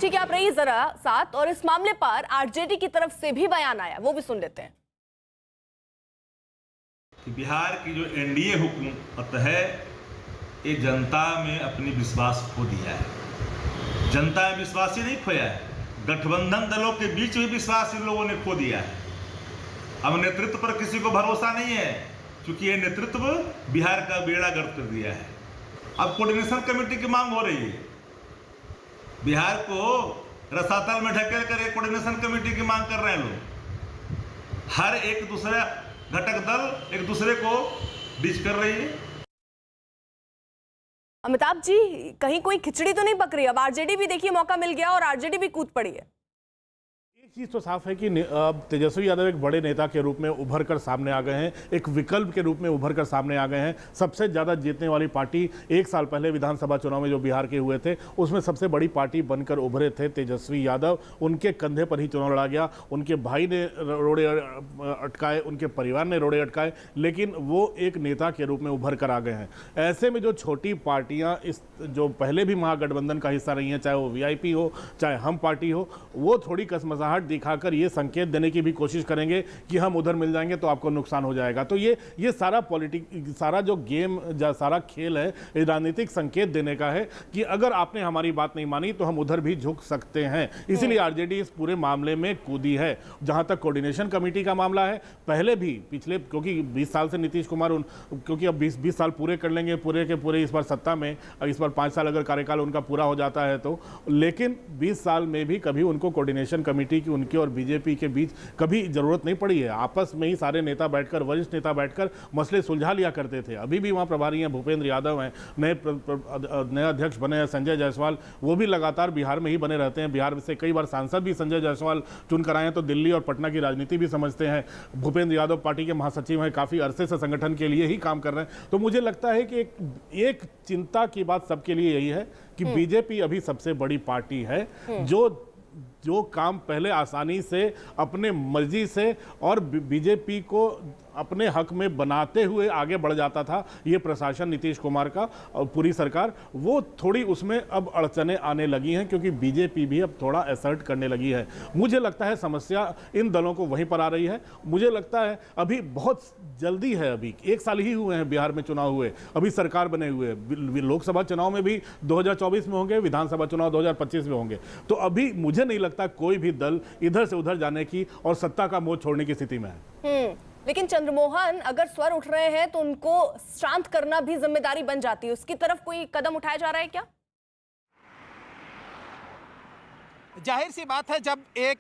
ठीक है, आप रहिए जरा साथ। और इस मामले पर आरजेडी की तरफ से भी बयान आया, वो भी सुन लेते हैं।
बिहार की जो एनडीए हुकूमत है, ये जनता में अपनी विश्वास खो दिया है। जनता में विश्वास ही नहीं खोया है, गठबंधन दलों के बीच में विश्वास इन लोगों ने खो दिया है। अब नेतृत्व पर किसी को भरोसा नहीं है, क्योंकि ये नेतृत्व बिहार का बेड़ा गर्क कर दिया है। अब कोऑर्डिनेशन कमेटी की मांग हो रही है। बिहार को रसातल में ढकेल कर एक कोऑर्डिनेशन कमेटी की मांग कर रहे हैं लोग। हर एक दूसरा घटक दल एक दूसरे को डिच कर रही है।
अमिताभ जी, कहीं कोई खिचड़ी तो नहीं पक रही? अब आरजेडी भी देखिए मौका मिल गया और आरजेडी भी कूद पड़ी है।
एक चीज़ तो साफ है कि तेजस्वी यादव एक बड़े नेता के रूप में उभर कर सामने आ गए हैं, एक विकल्प के रूप में उभर कर सामने आ गए हैं। सबसे ज़्यादा जीतने वाली पार्टी 1 साल पहले विधानसभा चुनाव में जो बिहार के हुए थे उसमें सबसे बड़ी पार्टी बनकर उभरे थे तेजस्वी यादव। उनके कंधे पर ही चुनाव लड़ा गया, उनके भाई ने रोड़े अटकाए, उनके परिवार ने रोड़े अटकाए, लेकिन वो एक नेता के रूप में उभर कर आ गए हैं। ऐसे में जो छोटी पार्टियाँ इस जो पहले भी महागठबंधन का हिस्सा रही हैं, चाहे वो वीआईपी हो चाहे हम पार्टी हो, वो थोड़ी कसमसाहट दिखाकर ये संकेत देने की भी कोशिश करेंगे कि हम उधर मिल जाएंगे तो आपको नुकसान हो जाएगा। तो ये सारा जो गेम सारा खेल है, राजनीतिक संकेत देने का है कि अगर आपने हमारी बात नहीं मानी तो हम उधर भी झुक सकते हैं। इसीलिए आरजेडी इस पूरे मामले में कूदी है। जहां तक कोऑर्डिनेशन कमेटी का मामला है, पहले भी पिछले, क्योंकि 20 साल से नीतीश कुमार क्योंकि अब 20 साल पूरे कर लेंगे, पूरे के पूरे इस बार सत्ता में, इस बार 5 साल अगर कार्यकाल उनका पूरा हो जाता है तो, लेकिन 20 साल में भी कभी उनको कोऑर्डिनेशन कमेटी की उनके और बीजेपी के बीच कभी जरूरत नहीं पड़ी है। आपस में ही सारे नेता बैठकर, वरिष्ठ नेता बैठकर मसले सुलझा लिया करते थे। अभी भी वहाँ प्रभारी हैं भूपेंद्र यादव हैं, नए अध्यक्ष बने हैं संजय जायसवाल, वो भी लगातार बिहार में ही बने रहते हैं। बिहार से कई बार सांसद भी संजय जायसवाल चुनकर आए हैं, तो दिल्ली और पटना की राजनीति भी समझते हैं। भूपेंद्र यादव पार्टी के महासचिव हैं, काफ़ी अरसे से संगठन के लिए ही काम कर रहे हैं। तो मुझे लगता है कि एक चिंता की बात सबके लिए यही है कि बीजेपी अभी सबसे बड़ी पार्टी है जो काम पहले आसानी से अपने मर्जी से और बीजेपी को अपने हक में बनाते हुए आगे बढ़ जाता था ये प्रशासन नीतीश कुमार का और पूरी सरकार, वो थोड़ी उसमें अब अड़चने आने लगी हैं क्योंकि बीजेपी भी अब थोड़ा असर्ट करने लगी है। मुझे लगता है समस्या इन दलों को वहीं पर आ रही है। मुझे लगता है अभी बहुत जल्दी है, अभी 1 साल ही हुए हैं बिहार में चुनाव हुए, अभी सरकार बने हुए, लोकसभा चुनाव में भी 2024 में होंगे, विधानसभा चुनाव 2025 में होंगे। तो अभी मुझे नहीं लगता कोई भी दल इधर से उधर जाने की और सत्ता का मोह छोड़ने की स्थिति में है।
लेकिन चंद्रमोहन, अगर स्वर उठ रहे हैं तो उनको शांत करना भी जिम्मेदारी बन जाती है। उसकी तरफ कोई कदम उठाया जा रहा है क्या?
जाहिर सी बात है, जब एक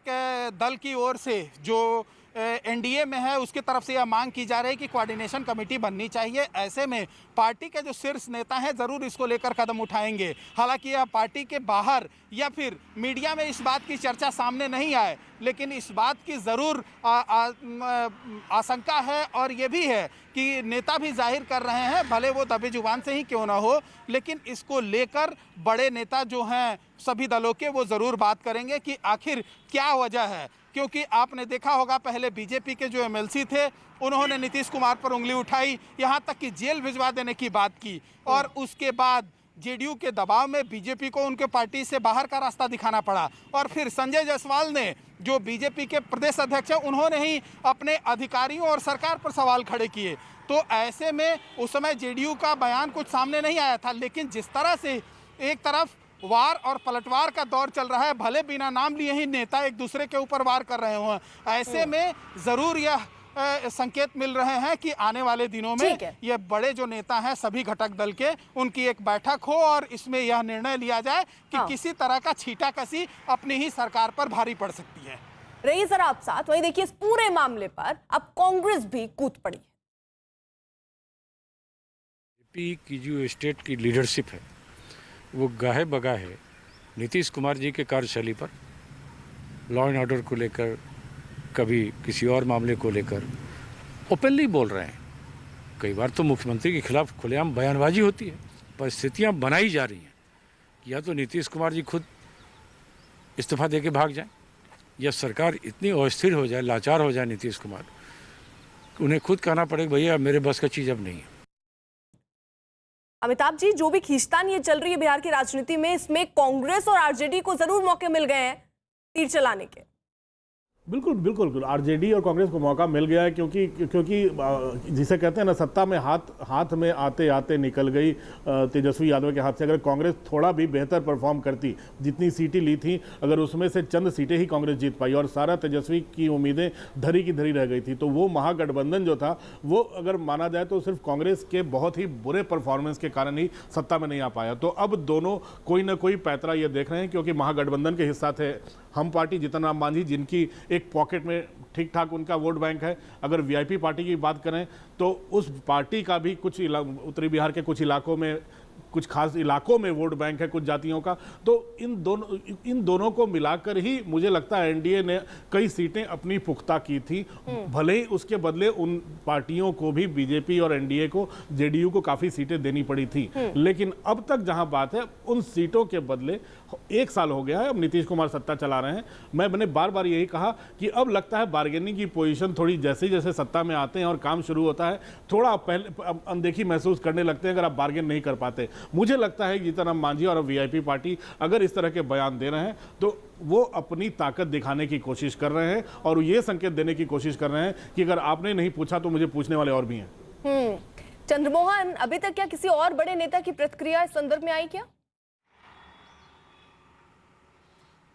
दल की ओर से जो एनडीए में है उसकी तरफ से यह मांग की जा रही है कि कोऑर्डिनेशन कमेटी बननी चाहिए, ऐसे में पार्टी के जो शीर्ष नेता हैं ज़रूर इसको लेकर कदम उठाएंगे। हालांकि यह पार्टी के बाहर या फिर मीडिया में इस बात की चर्चा सामने नहीं आए, लेकिन इस बात की ज़रूर आशंका है और ये भी है कि नेता भी जाहिर कर रहे हैं, भले वो दबे जुबान से ही क्यों ना हो, लेकिन इसको लेकर बड़े नेता जो हैं सभी दलों के, वो ज़रूर बात करेंगे कि आखिर क्या वजह है। क्योंकि आपने देखा होगा पहले बीजेपी के जो एमएलसी थे उन्होंने नीतीश कुमार पर उंगली उठाई, यहाँ तक कि जेल भिजवा देने की बात की, और उसके बाद जेडीयू के दबाव में बीजेपी को उनके पार्टी से बाहर का रास्ता दिखाना पड़ा। और फिर संजय जायसवाल ने, जो बीजेपी के प्रदेश अध्यक्ष हैं, उन्होंने ही अपने अधिकारियों और सरकार पर सवाल खड़े किए। तो ऐसे में उस समय जेडीयू का बयान कुछ सामने नहीं आया था, लेकिन जिस तरह से एक तरफ वार और पलटवार का दौर चल रहा है, भले बिना नाम लिए ही नेता एक दूसरे के ऊपर वार कर रहे हों, ऐसे में ज़रूर यह संकेत मिल रहे हैं कि आने वाले दिनों में ये बड़े जो नेता हैं सभी घटक दल के, उनकी एक बैठक हो और इसमें यह निर्णय लिया जाए कि किसी तरह का छींटाकशी अपनी ही सरकार पर भारी पड़ सकती है।
रही सर आप साथ, वहीं देखिए इस पूरे मामले पर अब कांग्रेस भी कूद पड़ी।
बीजेपी की जो स्टेट की लीडरशिप है वो गाहे बगाहे नीतीश कुमार जी के कार्यशैली पर, लॉ एंड ऑर्डर को लेकर, कभी किसी और मामले को लेकर ओपनली बोल रहे हैं। कई बार तो मुख्यमंत्री के खिलाफ खुलेआम बयानबाजी होती है। परिस्थितियां बनाई जा रही हैं कि या तो नीतीश कुमार जी खुद इस्तीफा देके भाग जाएं, या सरकार इतनी अस्थिर हो जाए, लाचार हो जाए नीतीश कुमार, उन्हें खुद कहना पड़ेगा भैया मेरे बस का चीज़ अब नहीं है।
अमिताभ जी, जो भी खींचतान ये चल रही है बिहार की राजनीति में, इसमें कांग्रेस और आरजेडी को जरूर मौके मिल गए हैं तीर चलाने के।
बिल्कुल बिल्कुल आरजेडी और कांग्रेस को मौका मिल गया है क्योंकि जिसे कहते हैं ना, सत्ता में हाथ में आते आते निकल गई तेजस्वी यादव के हाथ से। अगर कांग्रेस थोड़ा भी बेहतर परफॉर्म करती, जितनी सीटें ली थी, अगर उसमें से चंद सीटें ही कांग्रेस जीत पाई और सारा तेजस्वी की उम्मीदें धरी की धरी रह गई थी, तो वो महागठबंधन जो था वो अगर माना जाए तो सिर्फ कांग्रेस के बहुत ही बुरे परफॉर्मेंस के कारण ही सत्ता में नहीं आ पाया। तो अब दोनों कोई ना कोई पैतरा ये देख रहे हैं, क्योंकि महागठबंधन के हिस्सा थे हम पार्टी, जीतन राम मांझी, जिनकी एक पॉकेट में ठीक ठाक उनका वोट बैंक है। अगर वीआईपी पार्टी की बात करें तो उस पार्टी का भी कुछ उत्तरी बिहार के कुछ इलाकों में, कुछ खास इलाकों में वोट बैंक है कुछ जातियों का। तो इन दोनों को मिलाकर ही मुझे लगता है एनडीए ने कई सीटें अपनी पुख्ता की थी। भले ही उसके बदले उन पार्टियों को भी, बीजेपी और एनडीए को, जेडीयू को काफ़ी सीटें देनी पड़ी थी, लेकिन अब तक जहां बात है, उन सीटों के बदले 1 साल हो गया है, अब नीतीश कुमार सत्ता चला रहे हैं। मैंने बार बार यही कहा कि अब लगता है बार्गेनिंग की पोजीशन थोड़ी, जैसे जैसे सत्ता में आते हैं और काम शुरू होता है, थोड़ा पहले अनदेखी महसूस करने लगते हैं अगर आप बार्गेन नहीं कर पाते। मुझे लगता है जीतन राम मांझी और वीआईपी पार्टी अगर इस तरह के बयान दे रहे हैं तो वो अपनी ताकत दिखाने की कोशिश कर रहे हैं और ये संकेत देने की कोशिश कर रहे हैं कि अगर आपने नहीं पूछा तो मुझे पूछने वाले और भी हैं।
चंद्रमोहन, अभी तक क्या किसी और बड़े नेता की प्रतिक्रिया इस संदर्भ में आई क्या?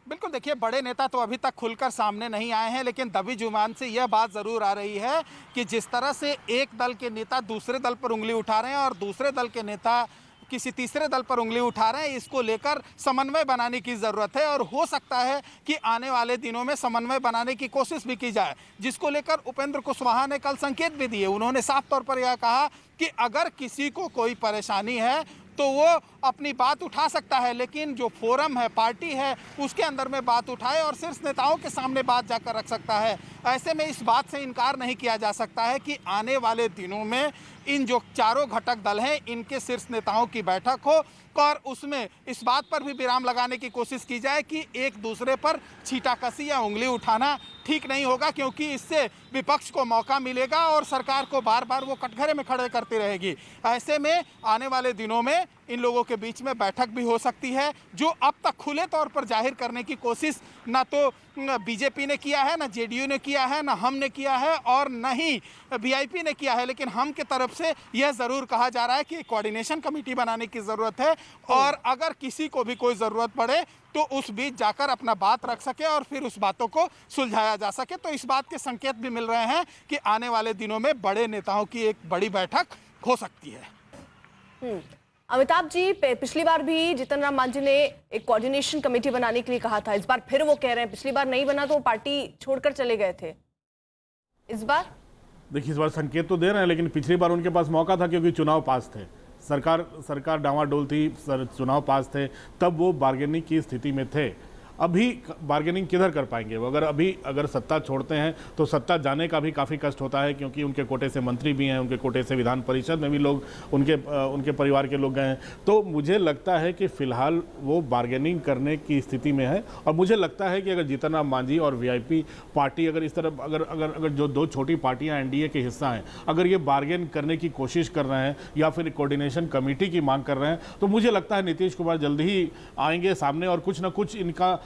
बिल्कुल, देखिए, बड़े नेता तो अभी तक खुलकर सामने नहीं आए हैं, लेकिन दबी जुबान से यह बात जरूर आ रही है कि जिस तरह से एक दल के नेता दूसरे दल पर उंगली उठा रहे हैं और दूसरे दल के नेता किसी तीसरे दल पर उंगली उठा रहे हैं, इसको लेकर समन्वय बनाने की ज़रूरत है। और हो सकता है कि आने वाले दिनों में समन्वय बनाने की कोशिश भी की जाए, जिसको लेकर उपेंद्र कुशवाहा ने कल संकेत भी दिए। उन्होंने साफ तौर पर यह कहा कि अगर किसी को कोई परेशानी है तो वो अपनी बात उठा सकता है, लेकिन जो फोरम है, पार्टी है, उसके अंदर में बात उठाए और शीर्ष नेताओं के सामने बात जाकर रख सकता है। ऐसे में इस बात से इनकार नहीं किया जा सकता है कि आने वाले दिनों में इन जो चारों घटक दल हैं, इनके शीर्ष नेताओं की बैठक हो और उसमें इस बात पर भी विराम लगाने की कोशिश की जाए कि एक दूसरे पर छींटाकशी या उंगली उठाना ठीक नहीं होगा, क्योंकि इससे विपक्ष को मौका मिलेगा और सरकार को बार बार वो कटघरे में खड़े करती रहेगी। ऐसे में आने वाले दिनों में इन लोगों के बीच में बैठक भी हो सकती है, जो अब तक खुले तौर पर जाहिर करने की कोशिश ना तो बीजेपी ने किया है, ना जेडीयू ने किया है, ना हमने किया है और न ही वीआईपी ने किया है। लेकिन हम के तरफ से यह ज़रूर कहा जा रहा है कि कोऑर्डिनेशन कमेटी बनाने की ज़रूरत है और अगर किसी को भी कोई ज़रूरत पड़े तो उस बीच जाकर अपना बात रख सके और फिर उस बातों को सुलझाया जा सके। तो इस बात के संकेत भी मिल रहे हैं कि आने वाले दिनों में बड़े नेताओं की एक बड़ी बैठक हो सकती है।
अमिताभ जी, पिछली बार भी जीतन राम मांझी ने एक कोऑर्डिनेशन कमेटी बनाने के लिए कहा था, इस बार फिर वो कह रहे हैं, पिछली बार नहीं बना तो वो पार्टी छोड़कर चले गए थे। इस बार
देखिए, इस बार संकेत तो दे रहे हैं, लेकिन पिछली बार उनके पास मौका था क्योंकि चुनाव पास थे, सरकार डावाडोल थी, चुनाव पास थे, तब वो बार्गेनिंग की स्थिति में थे। अभी बार्गेनिंग किधर कर पाएंगे वो? अगर सत्ता छोड़ते हैं तो सत्ता जाने का भी काफ़ी कष्ट होता है, क्योंकि उनके कोटे से मंत्री भी हैं, उनके कोटे से विधान परिषद में भी लोग, उनके परिवार के लोग गए हैं। तो मुझे लगता है कि फिलहाल वो बार्गेनिंग करने की स्थिति में है और मुझे लगता है कि अगर जीतन राम मांझी और वीआईपी पार्टी अगर इस तरह अगर जो दो छोटी पार्टियां एनडीए के हिस्सा हैं, अगर ये बार्गेन करने की कोशिश कर रहे हैं या फिर कोऑर्डिनेशन कमेटी की मांग कर रहे हैं, तो मुझे लगता है नीतीश कुमार जल्दी ही आएंगे सामने और कुछ ना कुछ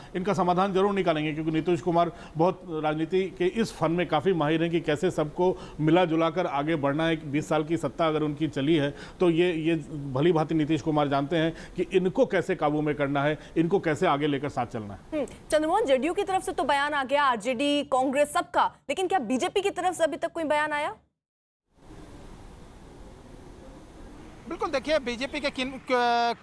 इनका समाधान जरूर निकालेंगे, क्योंकि नीतीश कुमार बहुत राजनीति के इस फन में काफ़ी माहिर हैं कि कैसे सबको मिला जुलाकर आगे बढ़ना है। 20 साल की सत्ता अगर उनकी चली है तो ये भली भांति नीतीश कुमार जानते हैं कि इनको कैसे काबू में करना है, इनको कैसे आगे लेकर साथ चलना है।
चंद्रमोहन, जेडीयू की तरफ से तो बयान आ गया, आरजेडी, कांग्रेस, सबका, लेकिन क्या बीजेपी की तरफ से अभी तक कोई बयान आया?
बिल्कुल, देखिए, बीजेपी के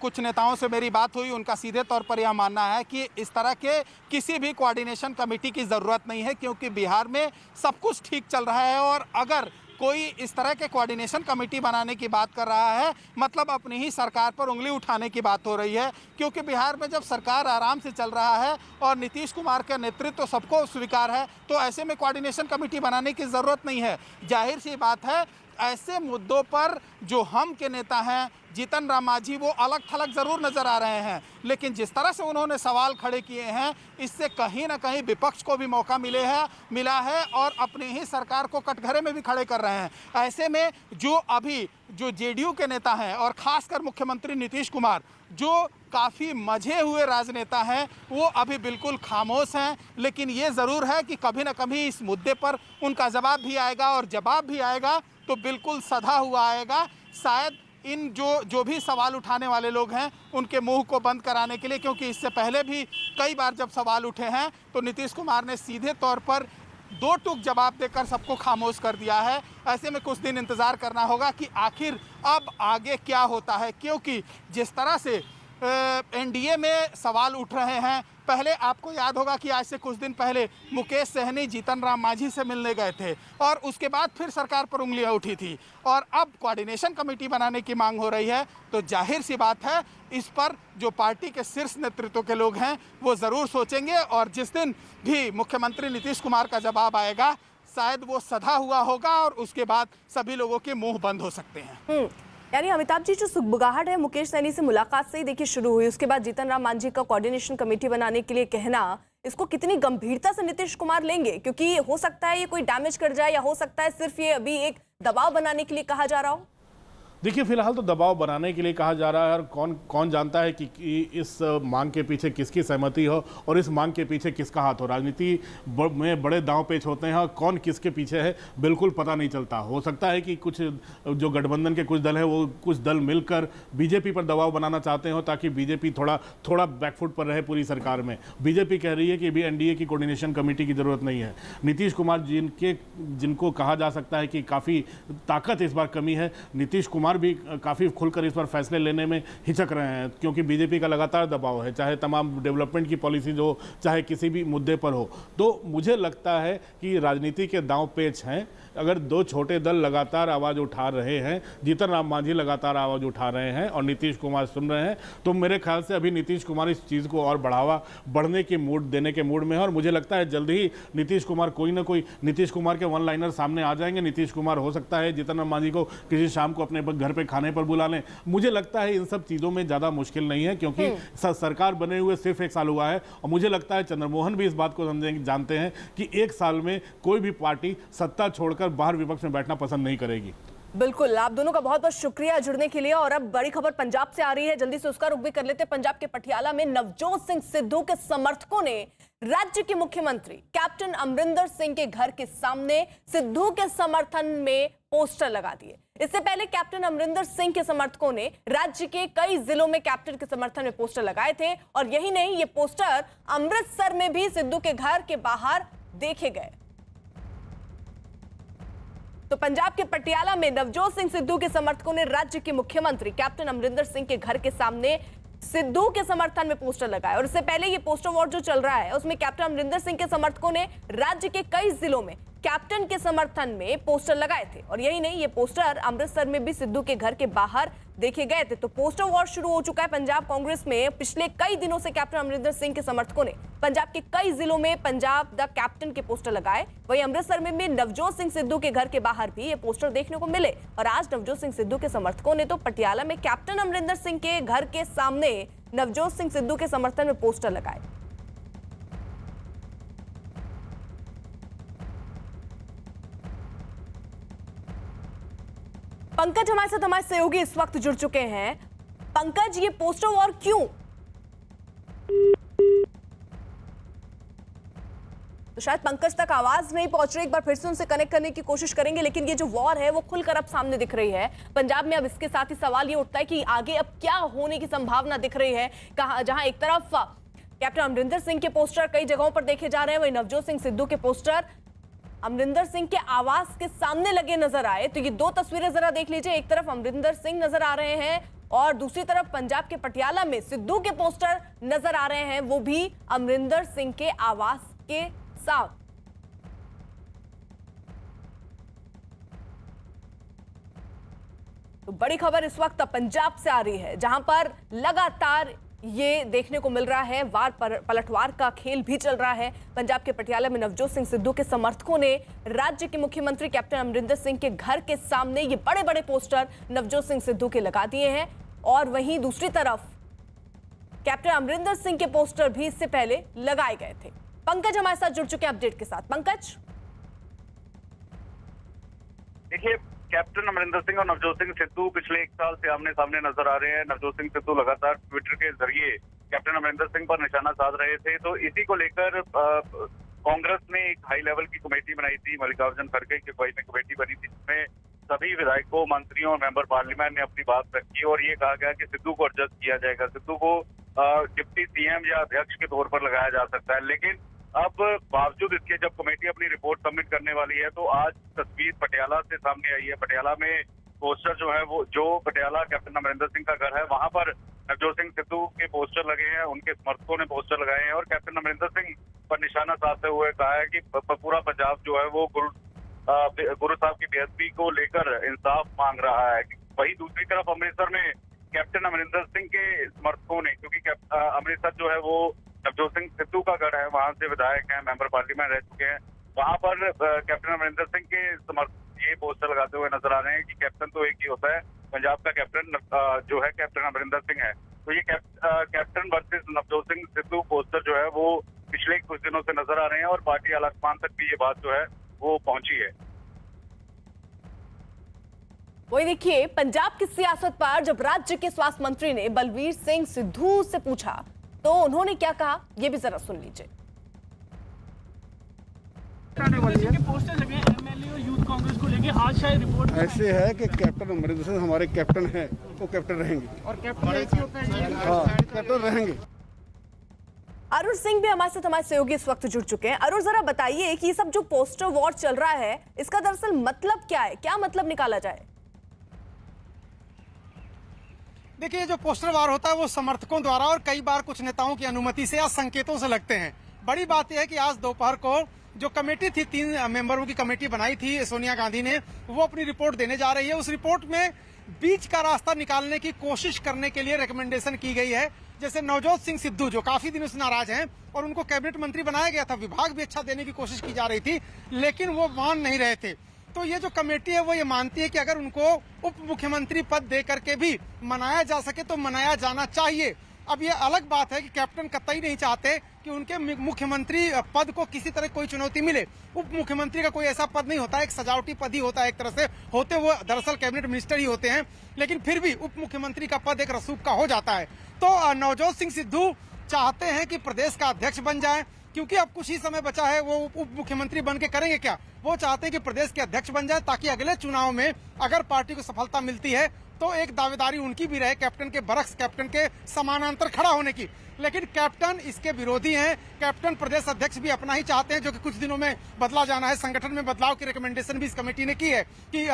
कुछ नेताओं से मेरी बात हुई, उनका सीधे तौर पर यह मानना है कि इस तरह के किसी भी कोऑर्डिनेशन कमेटी की ज़रूरत नहीं है, क्योंकि बिहार में सब कुछ ठीक चल रहा है और अगर कोई इस तरह के कोऑर्डिनेशन कमेटी बनाने की बात कर रहा है, मतलब अपनी ही सरकार पर उंगली उठाने की बात हो रही है, क्योंकि बिहार में जब सरकार आराम से चल रहा है और नीतीश कुमार का नेतृत्व सबको स्वीकार है, तो ऐसे में कोऑर्डिनेशन कमेटी बनाने की ज़रूरत नहीं है। जाहिर सी बात है ऐसे मुद्दों पर जो हम के नेता हैं जीतन राम मांझी वो अलग थलग ज़रूर नज़र आ रहे हैं, लेकिन जिस तरह से उन्होंने सवाल खड़े किए हैं इससे कहीं ना कहीं विपक्ष को भी मौका मिला है और अपनी ही सरकार को कटघरे में भी खड़े कर रहे हैं। ऐसे में जो जेडीयू के नेता हैं और ख़ासकर मुख्यमंत्री नीतीश कुमार जो काफ़ी मजे हुए राजनेता हैं वो अभी बिल्कुल खामोश हैं, लेकिन ये ज़रूर है कि कभी ना कभी इस मुद्दे पर उनका जवाब भी आएगा और जवाब भी आएगा तो बिल्कुल सधा हुआ आएगा। शायद इन जो भी सवाल उठाने वाले लोग हैं उनके मुंह को बंद कराने के लिए, क्योंकि इससे पहले भी कई बार जब सवाल उठे हैं तो नीतीश कुमार ने सीधे तौर पर दो टूक जवाब देकर सबको खामोश कर दिया है। ऐसे में कुछ दिन इंतज़ार करना होगा कि आखिर अब आगे क्या होता है, क्योंकि जिस तरह से एनडीए में सवाल उठ रहे हैं, पहले आपको याद होगा कि आज से कुछ दिन पहले मुकेश सहनी जीतन राम मांझी से मिलने गए थे और उसके बाद फिर सरकार पर उंगलियां उठी थी और अब कोऑर्डिनेशन कमेटी बनाने की मांग हो रही है। तो जाहिर सी बात है इस पर जो पार्टी के शीर्ष नेतृत्व के लोग हैं वो ज़रूर सोचेंगे और जिस दिन भी मुख्यमंत्री नीतीश कुमार का जवाब आएगा शायद वो सधा हुआ होगा और उसके बाद सभी लोगों के मुँह बंद हो सकते हैं।
यानी अमिताभ जी जो सुगबुगाहट है मुकेश सहनी से मुलाकात से ही देखिए शुरू हुई, उसके बाद जीतन राम मांझी का कोऑर्डिनेशन कमेटी बनाने के लिए कहना, इसको कितनी गंभीरता से नीतीश कुमार लेंगे? क्योंकि हो सकता है ये कोई डैमेज कर जाए या हो सकता है सिर्फ ये अभी एक दबाव बनाने के लिए कहा जा रहा हो।
देखिए फिलहाल तो दबाव बनाने के लिए कहा जा रहा है और कौन जानता है कि इस मांग के पीछे किसकी सहमति हो और इस मांग के पीछे किसका हाथ हो। राजनीति में बड़े दांव पेच होते हैं और कौन किसके पीछे है बिल्कुल पता नहीं चलता। हो सकता है कि कुछ जो गठबंधन के कुछ दल हैं वो कुछ दल मिलकर बीजेपी पर दबाव बनाना चाहते हो ताकि बीजेपी थोड़ा बैकफुट पर रहे पूरी सरकार में। बीजेपी कह रही है कि अभी एनडीए की कोऑर्डिनेशन कमेटी की जरूरत नहीं है। नीतीश कुमार जिनको कहा जा सकता है कि काफ़ी ताकत इस बार कमी है, नीतीश कुमार भी काफ़ी खुलकर इस पर फैसले लेने में हिचक रहे हैं क्योंकि बीजेपी का लगातार दबाव है, चाहे तमाम डेवलपमेंट की पॉलिसीज हो चाहे किसी भी मुद्दे पर हो। तो मुझे लगता है कि राजनीति के दांव पेच हैं। अगर दो छोटे दल लगातार आवाज़ उठा रहे हैं, जीतन राम मांझी लगातार आवाज़ उठा रहे हैं और नीतीश कुमार सुन रहे हैं, तो मेरे ख्याल से अभी नीतीश कुमार इस चीज़ को और बढ़ने के मूड देने के मूड में है और मुझे लगता है जल्द ही नीतीश कुमार कोई ना कोई नीतीश कुमार के वन लाइनर सामने आ जाएंगे। नीतीश कुमार हो सकता है जीतन राम मांझी को किसी शाम को अपने घर पर खाने पर बुला लें। मुझे लगता है इन सब चीज़ों में ज़्यादा मुश्किल नहीं है क्योंकि सरकार बने हुए सिर्फ 1 साल हुआ है और मुझे लगता है चंद्रमोहन भी इस बात को जानते हैं कि 1 साल में कोई भी पार्टी सत्ता छोड़कर बाहर विपक्ष में बैठना पसंद नहीं करेगी।
बिल्कुल, आप दोनों का बहुत बहुत शुक्रिया जुड़ने के लिए। और अब बड़ी खबर पंजाब से आ रही है, जल्दी से उसका रुख भी कर लेते हैं। पंजाब के पटियाला में नवजोत सिंह सिद्धू के समर्थकों ने राज्य के मुख्यमंत्री कैप्टन अमरिंदर सिंह के घर के सामने सिद्धू के समर्थन में पोस्टर लगा दिए। इससे पहले कैप्टन अमरिंदर सिंह के समर्थकों ने राज्य के कई जिलों में कैप्टन के समर्थन में पोस्टर लगाए थे और यही नहीं, ये पोस्टर अमृतसर में भी सिद्धू के घर के बाहर देखे गए। तो पंजाब के पटियाला में नवजोत सिंह सिद्धू के समर्थकों ने राज्य के मुख्यमंत्री कैप्टन अमरिंदर सिंह के घर के सामने सिद्धू के समर्थन में पोस्टर लगाए और इससे पहले ये पोस्टर वॉर जो चल रहा है उसमें कैप्टन अमरिंदर सिंह के समर्थकों ने राज्य के कई जिलों में कैप्टन के समर्थन में पोस्टर लगाए थे और यही नहीं, ये पोस्टर अमृतसर में भी सिद्धू के घर के बाहर देखे गए थे। तो पोस्टर वॉर शुरू हो चुका है पंजाब कांग्रेस में। पिछले कई दिनों से कैप्टन अमरिंदर सिंह के समर्थकों ने पंजाब के कई जिलों में पंजाब द कैप्टन के पोस्टर लगाए। वहीं अमृतसर में भी नवजोत सिंह सिद्धू के घर के बाहर भी ये पोस्टर देखने को मिले और आज नवजोत सिंह सिद्धू के समर्थकों ने तो पटियाला में कैप्टन अमरिंदर सिंह के घर के सामने नवजोत सिंह सिद्धू के समर्थन में पोस्टर लगाए। पंकज हमारे साथ हमारे सहयोगी इस वक्त जुड़ चुके हैं। पंकज, ये पोस्टर वॉर क्यों? तो शायद पंकज तक आवाज नहीं पहुंच रही, एक बार फिर से उनसे कनेक्ट करने की कोशिश करेंगे। लेकिन ये जो वॉर है वो खुलकर अब सामने दिख रही है पंजाब में। अब इसके साथ ही सवाल ये उठता है कि आगे अब क्या होने की संभावना दिख रही है, जहां एक तरफ कैप्टन अमरिंदर सिंह के पोस्टर कई जगहों पर देखे जा रहे हैं, वहीं नवजोत सिंह सिद्धू के पोस्टर अमरिंदर सिंह के आवास के सामने लगे नजर आए। तो ये दो तस्वीरें जरा देख लीजिए, एक तरफ अमरिंदर सिंह नजर आ रहे हैं और दूसरी तरफ पंजाब के पटियाला में सिद्धू के पोस्टर नजर आ रहे हैं, वो भी अमरिंदर सिंह के आवास के साथ। तो बड़ी खबर इस वक्त पंजाब से आ रही है जहां पर लगातार ये देखने को मिल रहा है। वार पलटवार का खेल भी चल रहा है। पंजाब के पटियाला में नवजोत सिंह सिद्धू के समर्थकों ने राज्य के मुख्यमंत्री कैप्टन अमरिंदर सिंह के घर के सामने ये बड़े बड़े पोस्टर नवजोत सिंह सिद्धू के लगा दिए हैं, और वहीं दूसरी तरफ कैप्टन अमरिंदर सिंह के पोस्टर भी इससे पहले लगाए गए थे। पंकज हमारे साथ जुड़ चुके हैं अपडेट के साथ। पंकज,
देखिए, कैप्टन अमरिंदर सिंह और नवजोत सिंह सिद्धू पिछले 1 साल से आमने सामने नजर आ रहे हैं। नवजोत सिंह सिद्धू लगातार ट्विटर के जरिए कैप्टन अमरिंदर सिंह पर निशाना साध रहे थे, तो इसी को लेकर कांग्रेस ने एक हाई लेवल की कमेटी बनाई थी। मल्लिकार्जुन खड़गे की अगुवाई में कमेटी बनी थी, जिसमें सभी विधायकों, मंत्रियों और मेंबर पार्लियामेंट ने अपनी बात रखी और ये कहा गया कि सिद्धू को एडजस्ट किया जाएगा, सिद्धू को डिप्टी सीएम या अध्यक्ष के तौर पर लगाया जा सकता है। लेकिन अब बावजूद इसके जब कमेटी अपनी रिपोर्ट सबमिट करने वाली है, तो आज तस्वीर पटियाला से सामने आई है। पटियाला में पोस्टर जो है वो, जो पटियाला कैप्टन अमरिंदर सिंह का घर है, वहां पर नवजोत सिंह सिद्धू के पोस्टर लगे हैं, उनके समर्थकों ने पोस्टर लगाए हैं और कैप्टन अमरिंदर सिंह पर निशाना साधते हुए कहा है कि पूरा पंजाब जो है वो गुरु साहब की बेअदबी को लेकर इंसाफ मांग रहा है। वहीं दूसरी तरफ अमृतसर में कैप्टन अमरिंदर सिंह के समर्थकों ने, क्योंकि अमृतसर जो है वो नवजोत सिंह सिद्धू का घर है, वहां से विधायक हैं, मेंबर पार्लियामेंट रह चुके हैं, वहां पर कैप्टन अमरिंदर सिंह के समर्थक ये पोस्टर लगाते हुए नजर आ रहे हैं कि कैप्टन तो एक ही होता है, पंजाब का कैप्टन जो है कैप्टन अमरिंदर सिंह है। तो ये captain versus Navjot Singh Sidhu poster जो है वो पिछले कुछ दिनों से नजर आ रहे हैं और पार्टी आलाकमान तक भी ये बात जो है वो पहुंची है।
वही देखिए, पंजाब की सियासत पर जब राज्य के स्वास्थ्य मंत्री ने बलवीर सिंह सिद्धू से पूछा तो उन्होंने क्या कहा, ये भी जरा सुन लीजिए।
पोस्टर लगे एमएलए और यूथ कांग्रेस को लेके, आज शायद रिपोर्ट
ऐसे है कि कैप्टन अमरिंदर सिंह हमारे कैप्टन हैं, वो कैप्टन रहेंगे
और कैप्टन
हाँ कैप्टन रहेंगे।
अरुण सिंह भी हमारे साथ, हमारे सहयोगी इस वक्त जुड़ चुके हैं। अरुण, जरा बताइए कि ये सब जो पोस्टर वॉर चल रहा है, इसका दरअसल मतलब क्या है, क्या मतलब निकाला जाए?
देखिए, जो पोस्टर वार होता है वो समर्थकों द्वारा और कई बार कुछ नेताओं की अनुमति से या संकेतों से लगते हैं। बड़ी बात यह है कि आज दोपहर को जो कमेटी थी, 3 मेंबरों की कमेटी बनाई थी सोनिया गांधी ने, वो अपनी रिपोर्ट देने जा रही है। उस रिपोर्ट में बीच का रास्ता निकालने की कोशिश करने के लिए रिकमेंडेशन की गई है। जैसे नवजोत सिंह सिद्धू जो काफी दिनों से नाराज हैं और उनको कैबिनेट मंत्री बनाया गया था, विभाग भी अच्छा देने की कोशिश की जा रही थी, लेकिन वो मान नहीं रहे थे। तो ये जो कमेटी है वो ये मानती है कि अगर उनको उप मुख्यमंत्री पद दे करके भी मनाया जा सके तो मनाया जाना चाहिए। अब ये अलग बात है कि कैप्टन कतई नहीं चाहते कि उनके मुख्यमंत्री पद को किसी तरह कोई चुनौती मिले। उप मुख्यमंत्री का कोई ऐसा पद नहीं होता, एक सजावटी पद ही होता है, एक तरह से होते वो दरअसल कैबिनेट मिनिस्टर ही होते हैं, लेकिन फिर भी उप मुख्यमंत्री का पद एक रसूख का हो जाता है। तो नवजोत सिंह सिद्धू चाहते हैं कि प्रदेश का अध्यक्ष बन जाए, क्योंकि अब कुछ ही समय बचा है, वो उप मुख्यमंत्री बन के करेंगे क्या, वो चाहते हैं कि प्रदेश के अध्यक्ष बन जाए, ताकि अगले चुनाव में अगर पार्टी को सफलता मिलती है तो एक दावेदारी उनकी भी रहे कैप्टन के बरक्स, कैप्टन के समानांतर खड़ा होने की। लेकिन कैप्टन इसके विरोधी हैं। कैप्टन प्रदेश अध्यक्ष भी अपना ही चाहते हैं, जो कि कुछ दिनों में बदला जाना है। संगठन में बदलाव की रिकमेंडेशन भी इस कमेटी ने की है कि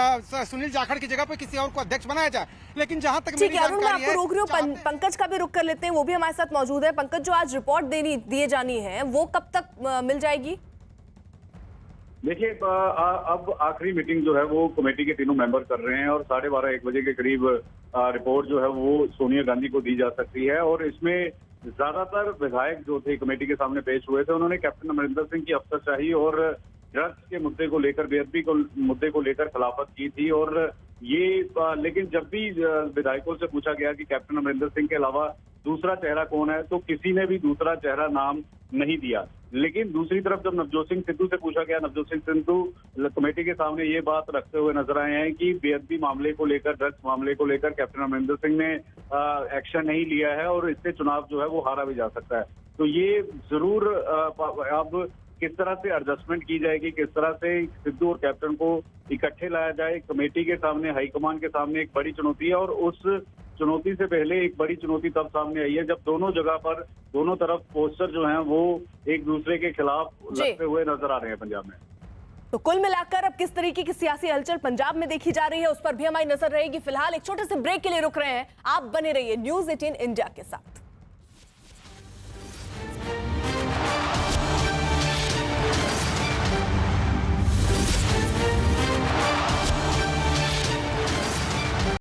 सुनील जाखड़ की जगह पे किसी और को अध्यक्ष बनाया जाए। लेकिन जहां तक मेरी जानकारी है,
रोक रही हूं, पंकज का भी रुख कर लेते हैं, वो भी हमारे साथ मौजूद है। पंकज, जो आज रिपोर्ट दिए जानी है वो कब तक मिल जाएगी?
देखिए, अब आखिरी मीटिंग जो है वो कमेटी के तीनों मेंबर कर रहे हैं और 12:30-1 बजे के करीब रिपोर्ट जो है वो सोनिया गांधी को दी जा सकती है। और इसमें ज्यादातर विधायक जो थे कमेटी के सामने पेश हुए थे, उन्होंने कैप्टन अमरिंदर सिंह की अफसरशाही और ड्रग्स के मुद्दे को लेकर, बेअदबी को मुद्दे को लेकर खिलाफत की थी। और ये लेकिन जब भी विधायकों से पूछा गया कि कैप्टन अमरिंदर सिंह के अलावा दूसरा चेहरा कौन है, तो किसी ने भी दूसरा चेहरा नाम नहीं दिया। लेकिन दूसरी तरफ जब नवजोत सिंह सिद्धू से पूछा गया, नवजोत सिंह सिद्धू कमेटी के सामने ये बात रखते हुए नजर आए हैं कि बेअदबी मामले को लेकर, ड्रग्स मामले को लेकर कैप्टन अमरिंदर सिंह ने एक्शन नहीं लिया है और इससे चुनाव जो है वो हारा भी जा सकता है। तो ये जरूर अब किस तरह से एडजस्टमेंट की जाएगी, किस तरह से सिद्धू और कैप्टन को इकट्ठे लाया जाए, कमेटी के सामने, हाईकमान के सामने एक बड़ी चुनौती है। और उस चुनौती से पहले एक बड़ी चुनौती तब सामने आई है जब दोनों जगह पर, दोनों तरफ पोस्टर जो हैं वो एक दूसरे के खिलाफ लगते हुए नजर आ रहे हैं पंजाब में।
तो कुल मिलाकर अब किस तरीके की सियासी हलचल पंजाब में देखी जा रही है, उस पर भी हमारी नजर रहेगी। फिलहाल एक छोटे से ब्रेक के लिए रुक रहे हैं, आप बने रहिए न्यूज़ 18 इंडिया के साथ।